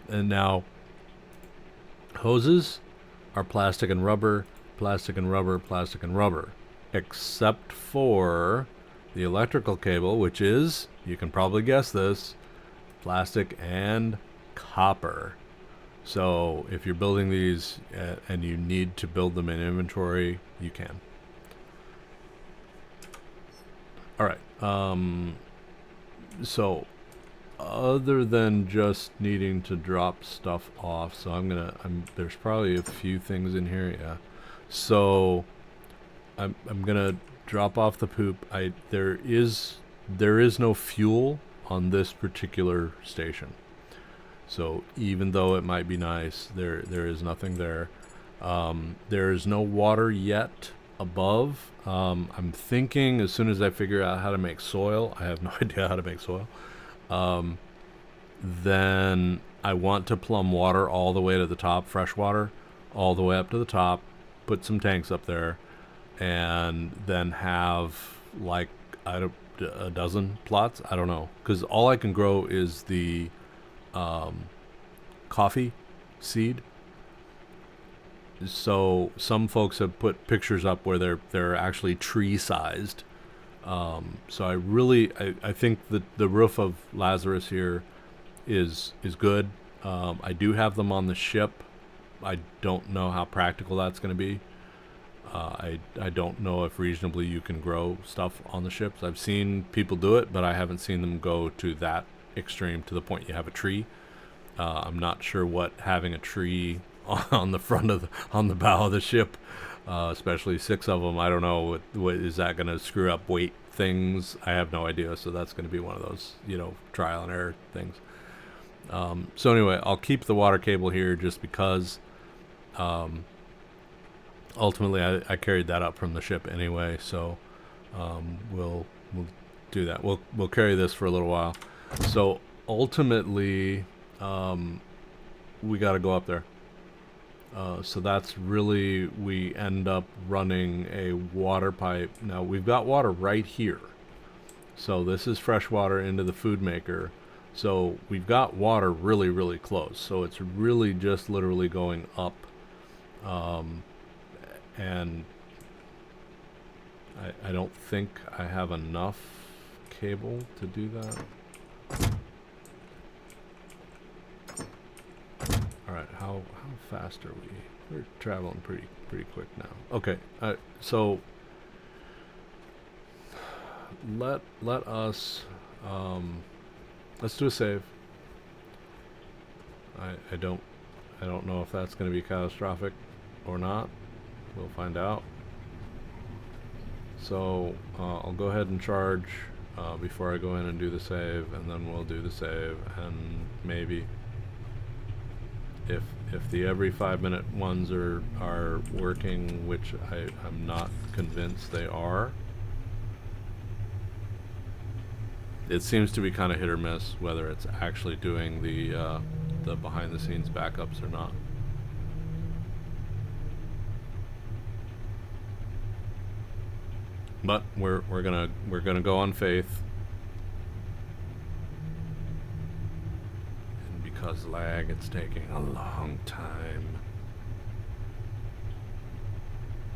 And now hoses are plastic and rubber, plastic and rubber, plastic and rubber, except for the electrical cable, which is, you can probably guess this, plastic and copper. So if you're building these and you need to build them in inventory, you can. All right. So other than just needing to drop stuff off, so there's probably a few things in here. Yeah. So I'm gonna drop off the poop. There is no fuel on this particular station. So even though it might be nice, there is nothing there. There is no water yet above. I'm thinking as soon as I figure out how to make soil, I have no idea how to make soil, then I want to plumb water all the way to the top, fresh water, all the way up to the top, put some tanks up there, and then have like a dozen plots. I don't know, because all I can grow is the coffee seed. So some folks have put pictures up where they're actually tree sized. So I think that the roof of Lazarus here is good. I do have them on the ship. I don't know how practical that's going to be. I don't know if reasonably you can grow stuff on the ships. I've seen people do it, but I haven't seen them go to that extreme to the point you have a tree. I'm not sure what having a tree on the bow of the ship, especially 6 of them. I don't know what is that going to screw up weight things. I have no idea. So that's going to be one of those, trial and error things. So anyway, I'll keep the water cable here just because, ultimately I carried that up from the ship anyway. So, we'll do that. We'll carry this for a little while. So ultimately, we got to go up there. So that's really, we end up running a water pipe. Now we've got water right here. So this is fresh water into the food maker. So we've got water really, really close. So it's really just literally going up. And I don't think I have enough cable to do that. All right, how fast are we? We're traveling pretty quick now. Okay, so let us let's do a save. I don't know if that's going to be catastrophic or not. We'll find out. So I'll go ahead and charge before I go in and do the save, and then we'll do the save, and maybe if the every 5-minute ones are working, which I'm not convinced they are. It seems to be kind of hit or miss whether it's actually doing the behind the scenes backups or not. But we're gonna go on faith. And because lag, it's taking a long time.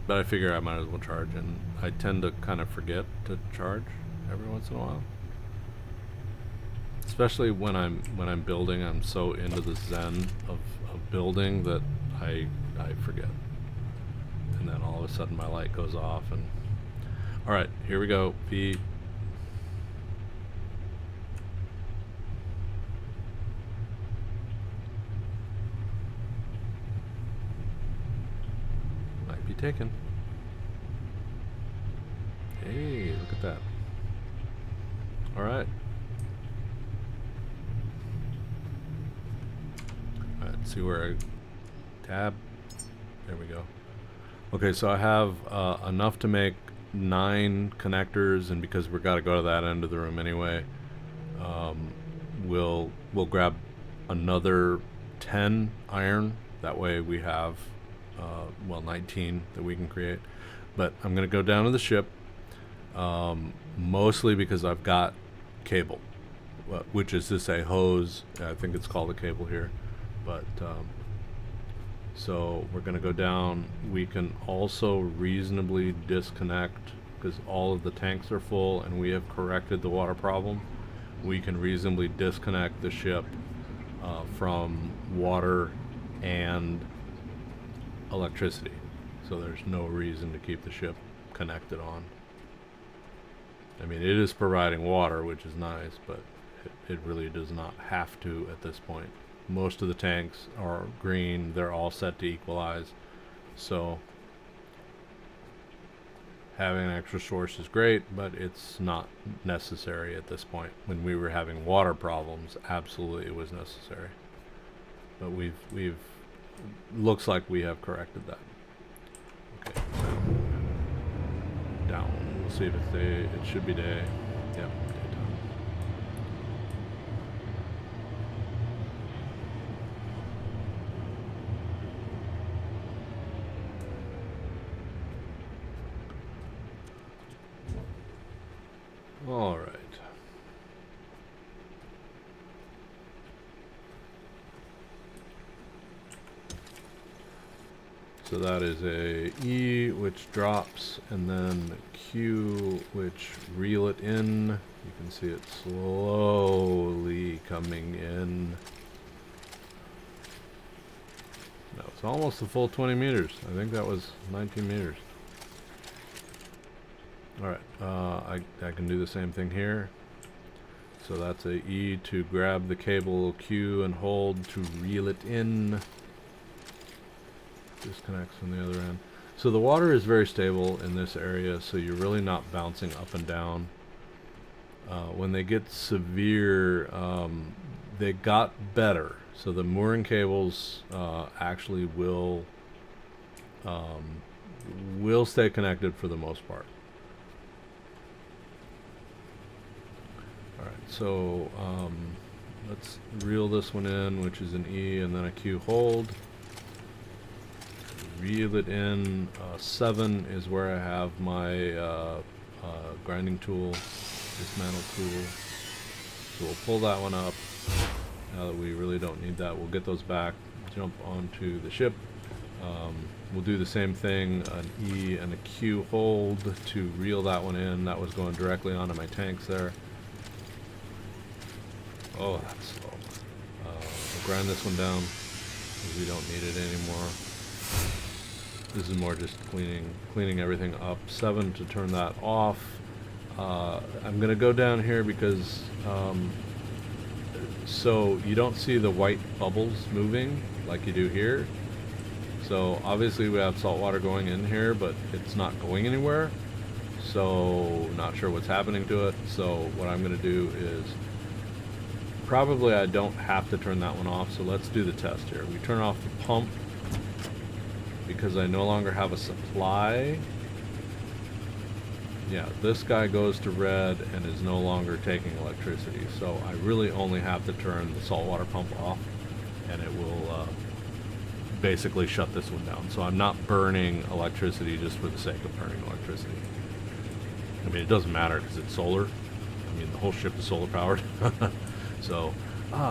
But I figure I might as well charge, and I tend to kind of forget to charge every once in a while. Especially when I'm building, I'm so into the zen of building that I forget. And then all of a sudden my light goes off, and alright, here we go. P. Might be taken. Hey, look at that. Alright. Alright, see where I tab. There we go. Okay, so I have enough to make 9 connectors, and because we're got to go to that end of the room anyway, we'll grab another 10 iron. That way we have well, 19 that we can create. But I'm gonna go down to the ship, mostly because I've got cable, which is to say hose. I think it's called a cable here, but so we're gonna go down. We can also reasonably disconnect, because all of the tanks are full and we have corrected the water problem. We can reasonably disconnect the ship from water and electricity, so there's no reason to keep the ship connected on. I mean, it is providing water, which is nice, but it really does not have to at this point. Most of the tanks are green, they're all set to equalize, so having an extra source is great, but it's not necessary at this point. When we were having water problems, absolutely it was necessary. But we've looks like we have corrected that. Okay, so down. We'll see if it's day. It should be day. Yep, daytime. All right. So that is a E, which drops, and then Q, which reel it in. You can see it slowly coming in. No, it's almost a full 20 meters. I think that was 19 meters. Alright, I can do the same thing here. So that's a E to grab the cable, Q and hold to reel it in. Disconnects from the other end. So the water is very stable in this area, so you're really not bouncing up and down. When they get severe, they got better. So the mooring cables actually will stay connected for the most part. Alright, so let's reel this one in, which is an E and then a Q hold. Reel it in. 7 is where I have my grinding tool, dismantle tool. So we'll pull that one up. Now that we really don't need that, we'll get those back, jump onto the ship. We'll do the same thing, an E and a Q hold to reel that one in. That was going directly onto my tanks there. Oh, that's slow. We'll grind this one down because we don't need it anymore. This is more just cleaning everything up. 7 to turn that off. I'm gonna go down here because so you don't see the white bubbles moving like you do here. So obviously we have salt water going in here, but it's not going anywhere. So not sure what's happening to it. So what I'm gonna do is, probably I don't have to turn that one off. So let's do the test here. We turn off the pump, because I no longer have a supply. Yeah, this guy goes to red and is no longer taking electricity. So I really only have to turn the saltwater pump off, and it will basically shut this one down. So I'm not burning electricity just for the sake of burning electricity. I mean, it doesn't matter because it's solar. I mean, the whole ship is solar powered. So,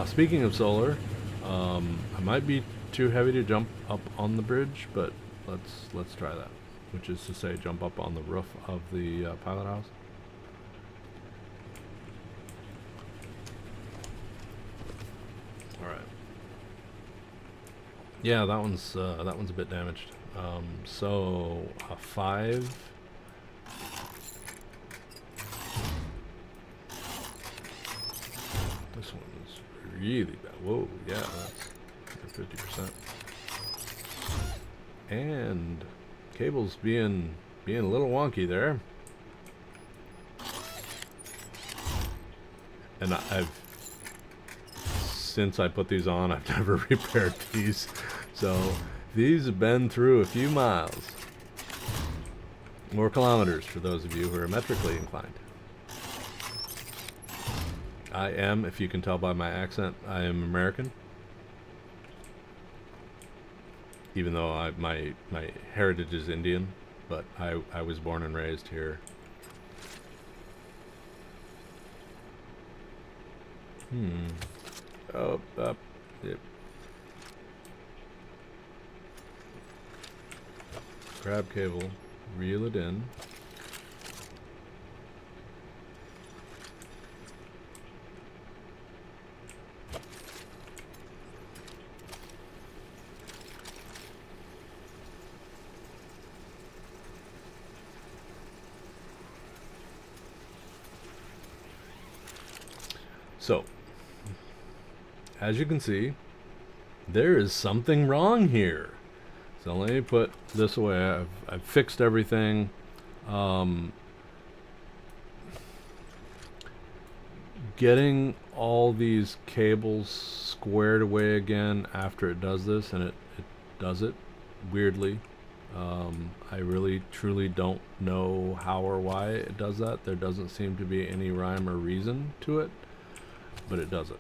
speaking of solar, I might be too heavy to jump up on the bridge, but let's try that. Which is to say, jump up on the roof of the pilot house. All right. Yeah, that one's a bit damaged. So a 5. This one is really bad. Whoa, yeah, that's 50%. And cable's being a little wonky there. And since I put these on, I've never repaired these. So these have been through a few miles. More kilometers for those of you who are metrically inclined. I am, if you can tell by my accent, I am American. Even though my heritage is Indian, but I was born and raised here. Oh, up. Yep. Grab cable, reel it in. So, as you can see, there is something wrong here. So let me put this away. I've fixed everything. Getting all these cables squared away again after it does this, and it does it weirdly. I really truly don't know how or why it does that. There doesn't seem to be any rhyme or reason to it, but it does it.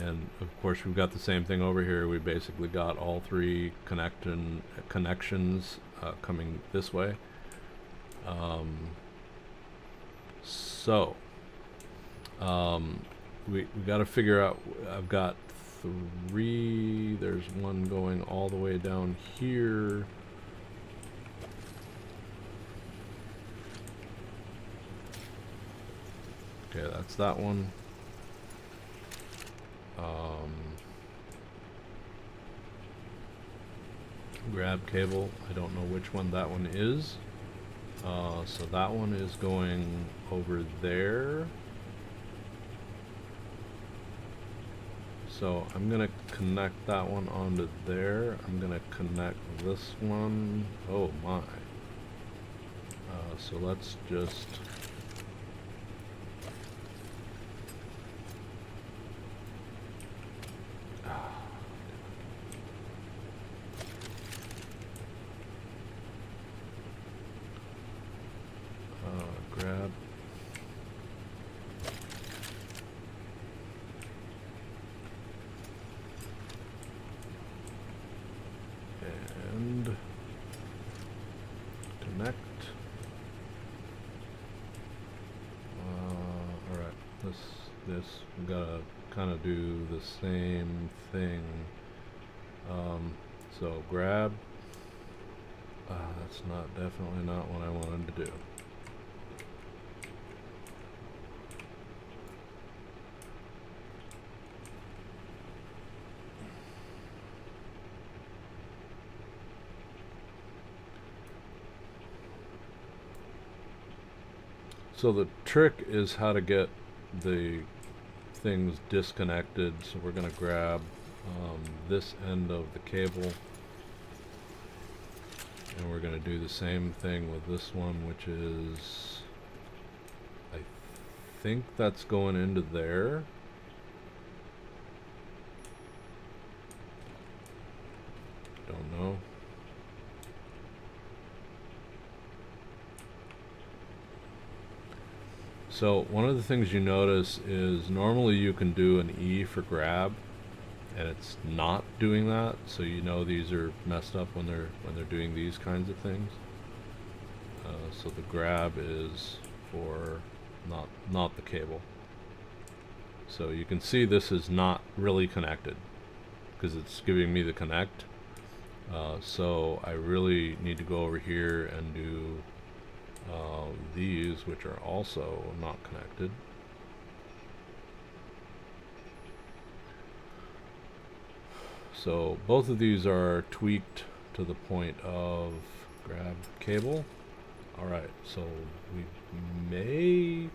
And of course we've got the same thing over here. We basically got all 3 connections coming this way. So we got to figure out. I've got 3. There's one going all the way down here. Okay, that's that one. Grab cable. I don't know which one that one is. So that one is going over there. So I'm gonna connect that one onto there. I'm gonna connect this one. Oh my. So let's just grab. And connect. Alright, this we gotta kind of do the same thing. So grab. That's definitely not what I wanted to do. So the trick is how to get the things disconnected. So we're going to grab this end of the cable, and we're going to do the same thing with this one, which is, I think that's going into there. Don't know. So one of the things you notice is normally you can do an E for grab, and it's not doing that. So you know these are messed up when they're doing these kinds of things. So the grab is for not the cable. So you can see this is not really connected because it's giving me the connect. So I really need to go over here and do these, which are also not connected. So both of these are tweaked to the point of grab cable. Alright, so we may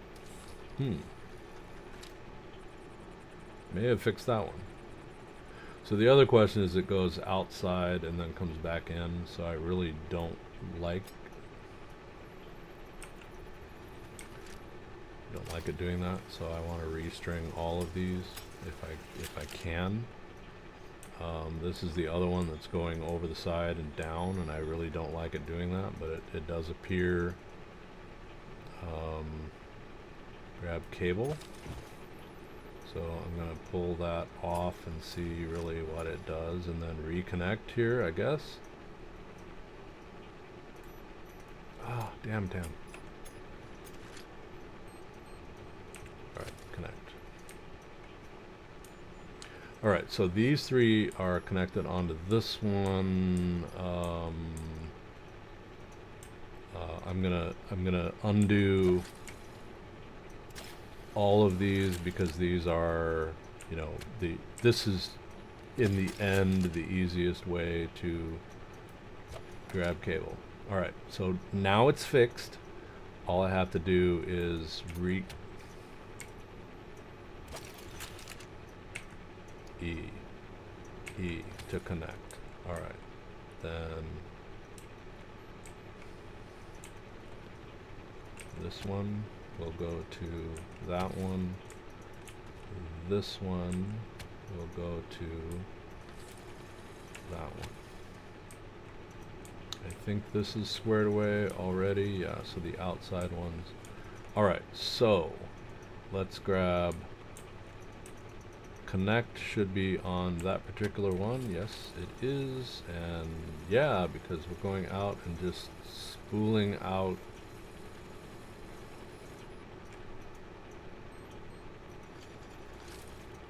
have fixed that one. So the other question is it goes outside and then comes back in, so I really don't like it doing that, so I want to restring all of these if I can. This is the other one that's going over the side and down, and I really don't like it doing that, but it does appear. Grab cable. So I'm going to pull that off and see really what it does, and then reconnect here, I guess. Ah, damn. Alright, connect. Alright, so these three are connected onto this one. I'm gonna undo all of these because these are, you know, this is in the end the easiest way to grab cable. Alright, so now it's fixed. All I have to do is E to connect. Alright, then this one will go to that one. This one will go to that one. I think this is squared away already. Yeah, so the outside ones. Alright, so let's grab connect. Should be on that particular one. Yes, it is. And yeah, because we're going out and just spooling out.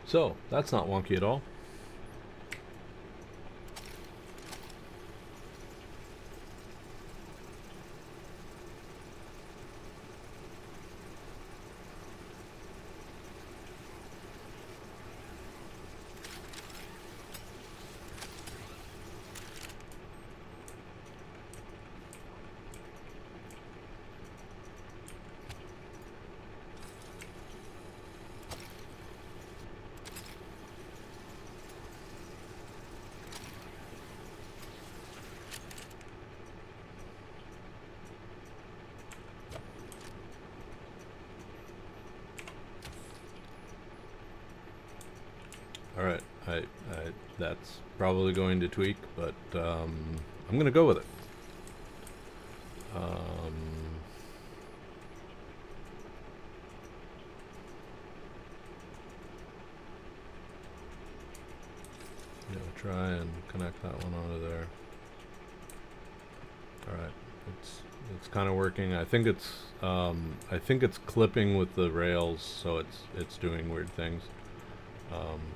So that's not wonky at all. Alright, that's probably going to tweak, but I'm going to go with it. Yeah, try and connect that one onto there. Alright, it's kind of working. I think it's clipping with the rails, so it's doing weird things.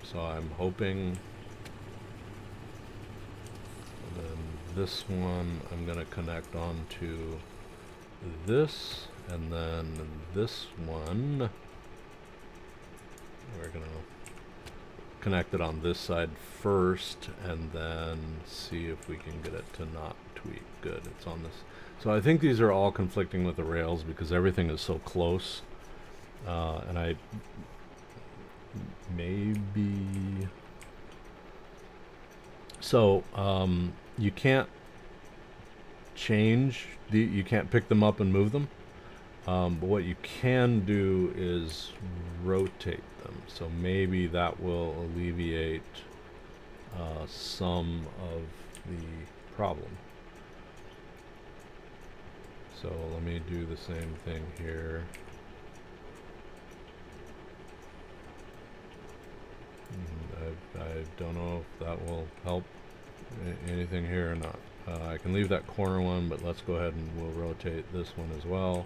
So I'm hoping. And then this one I'm going to connect onto this, and then this one we're going to connect it on this side first, and then see if we can get it to not tweak. Good, it's on this. So I think these are all conflicting with the rails because everything is so close, and I maybe so you can't change you can't pick them up and move them, but what you can do is rotate them, so maybe that will alleviate some of the problem. So let me do the same thing here. I don't know if that will help anything here or not. I can leave that corner one, but let's go ahead and we'll rotate this one as well.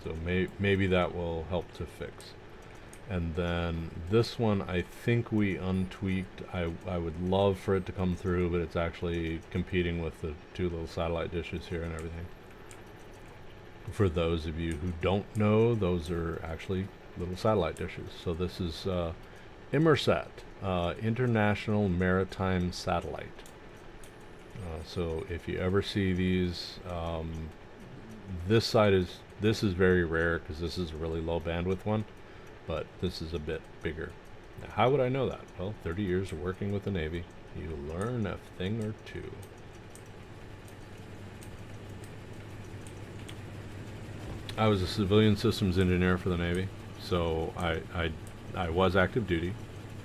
So maybe that will help to fix. And then this one, I think we untweaked. I would love for it to come through, but it's actually competing with the two little satellite dishes here and everything. For those of you who don't know, those are actually little satellite dishes. So this is Inmarsat, International Maritime Satellite. So if you ever see these, this is very rare because this is a really low bandwidth one, but this is a bit bigger. Now, how would I know that? Well, 30 years of working with the Navy, you learn a thing or two. I was a civilian systems engineer for the Navy, so I was active duty.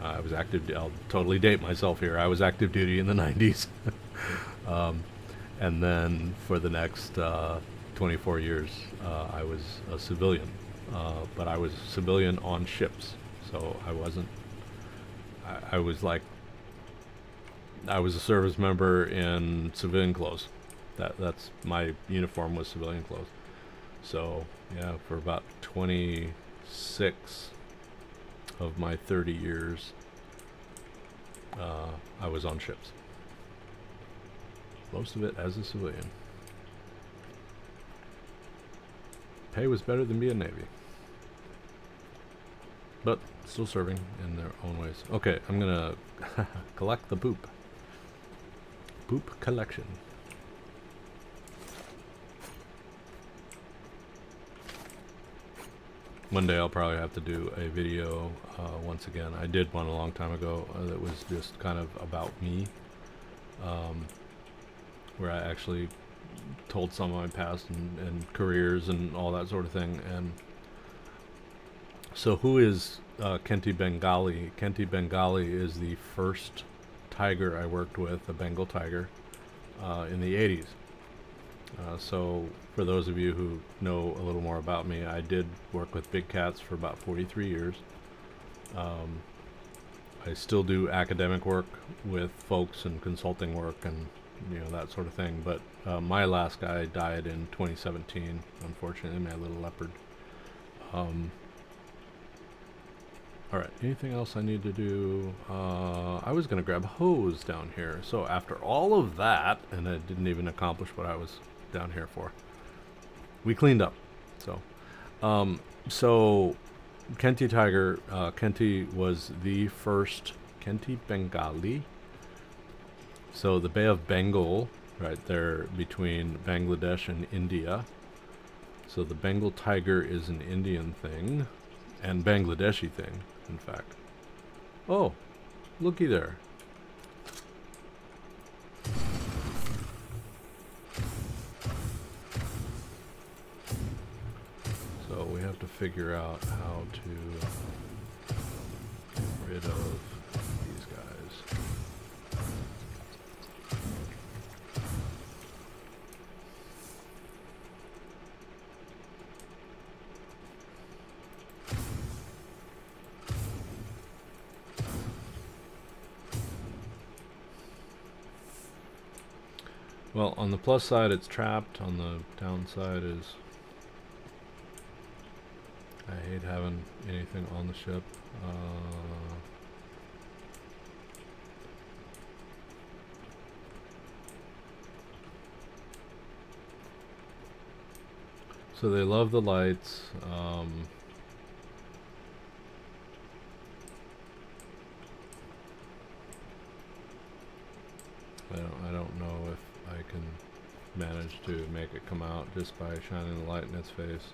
I was active. I'll totally date myself here. I was active duty in the 90s, and then for the next 24 years, I was a civilian. But I was a civilian on ships, so I wasn't. I was like, I was a service member in civilian clothes. That's my uniform was civilian clothes. So yeah, for about 26 of my 30 years, I was on ships. Most of it as a civilian. Pay was better than being Navy, but still serving in their own ways. Okay, I'm gonna collect the poop. Poop collection. One day I'll probably have to do a video once again. I did one a long time ago that was just kind of about me, where I actually told some of my past and careers and all that sort of thing. And so who is Kenti Bengali? Kenti Bengali is the first tiger I worked with, a Bengal tiger, in the 80s. So for those of you who know a little more about me, I did work with big cats for about 43 years. I still do academic work with folks and consulting work and that sort of thing, but my last guy died in 2017, unfortunately, my little leopard. Alright, anything else I need to do? I was going to grab a hose down here, so after all of that, and I didn't even accomplish what I was down here for, we cleaned up. So Kenti tiger, Kenti was the first Kenti Bengali. So the Bay of Bengal, right there between Bangladesh and India. So the Bengal tiger is an Indian thing, and Bangladeshi thing, in fact. Oh, looky there. So we have to figure out how to get rid of these guys. Well, on the plus side, it's trapped. On the downside is I hate having anything on the ship. So they love the lights. I don't know if I can manage to make it come out just by shining the light in its face.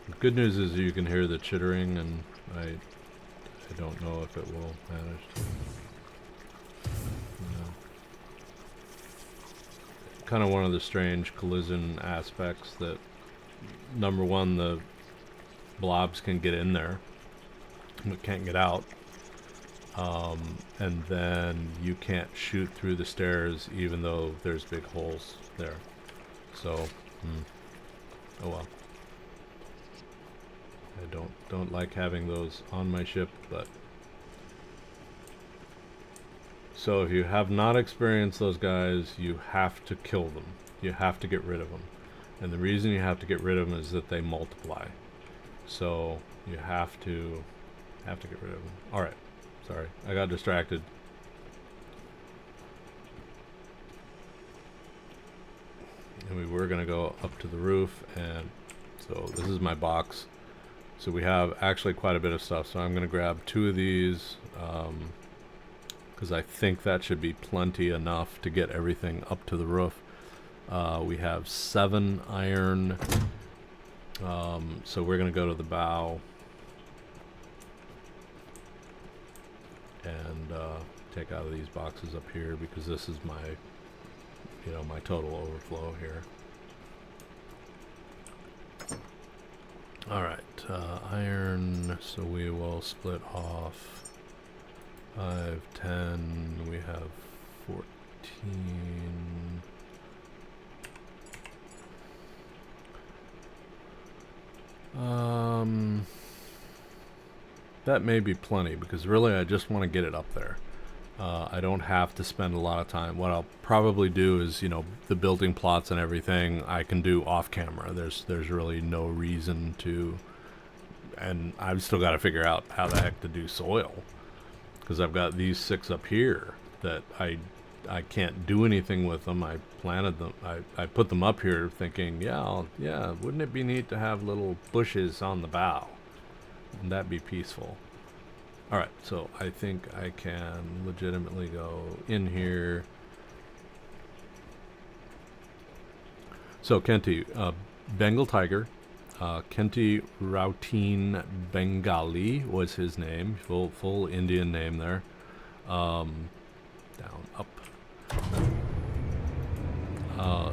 The good news is you can hear the chittering, and I don't know if it will manage to. Kind of one of the strange collision aspects that, number one, the blobs can get in there, but can't get out. And then you can't shoot through the stairs even though there's big holes there. So, oh well. I don't like having those on my ship, but So if you have not experienced those guys, you have to kill them. You have to get rid of them. And the reason you have to get rid of them is that they multiply. So you have to get rid of them. Alright. Sorry. I got distracted. And we were going to go up to the roof, and so this is my box. So we have actually quite a bit of stuff. So I'm going to grab 2 of these, because I think that should be plenty enough to get everything up to the roof. We have 7 iron, so we're going to go to the bow and take out of these boxes up here, because this is my, you know, my total overflow here. Alright, iron, so we will split off 5, 10, we have 14. That may be plenty, because really I just want to get it up there. I don't have to spend a lot of time. What I'll probably do is, you know, the building plots and everything I can do off camera. There's really no reason to, and I've still got to figure out how the heck to do soil, because I've got these 6 up here that I can't do anything with them. I planted them. I put them up here thinking, yeah, wouldn't it be neat to have little bushes on the bow? And that'd be peaceful. Alright, so I think I can legitimately go in here. So Kenti, Bengal tiger, Kenti Routeen Bengali was his name, full Indian name there. Down, up.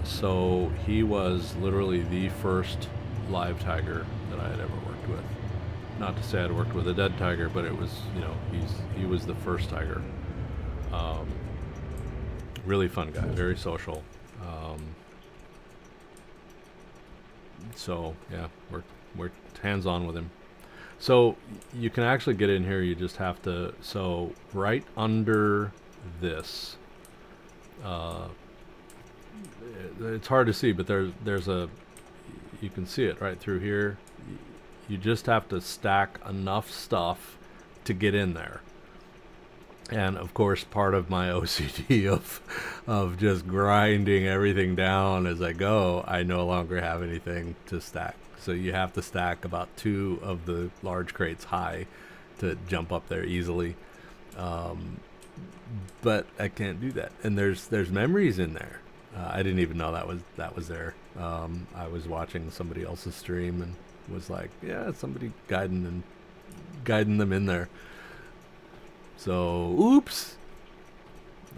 So he was literally the first live tiger that I had ever worked with. Not to say I'd worked with a dead tiger, but it was, you know, he was the first tiger. Really fun guy, very social. So yeah, we're hands-on with him. So you can actually get in here. You just have to. So right under this, it's hard to see, but there's a. You can see it right through here. You just have to stack enough stuff to get in there. And of course, part of my OCD of just grinding everything down as I go, I no longer have anything to stack. So you have to stack about 2 of the large crates high to jump up there easily. But I can't do that. And there's memories in there. I didn't even know that was there. I was watching somebody else's stream and was like, yeah, somebody guiding them in there. So, oops.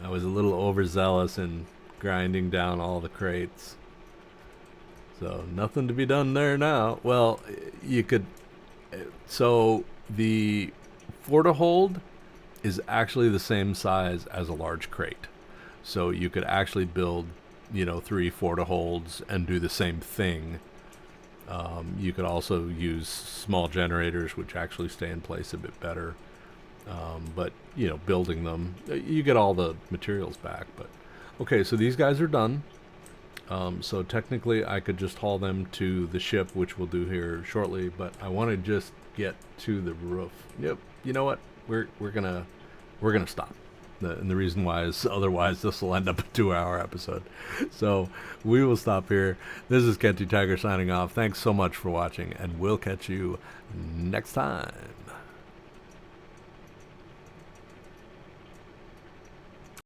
I was a little overzealous in grinding down all the crates. So, nothing to be done there now. Well, you could. So, the Fortahold is actually the same size as a large crate. So, you could actually build, you know, 3 Fortaholds and do the same thing. You could also use small generators, which actually stay in place a bit better. But, you know, building them, you get all the materials back. But okay, so these guys are done. So technically I could just haul them to the ship, which we'll do here shortly, but I want to just get to the roof. Yep. You know what? We're gonna stop. And the reason why is otherwise this will end up a 2-hour episode. So we will stop here. This is Kenti Tiger signing off. Thanks so much for watching, and we'll catch you next time.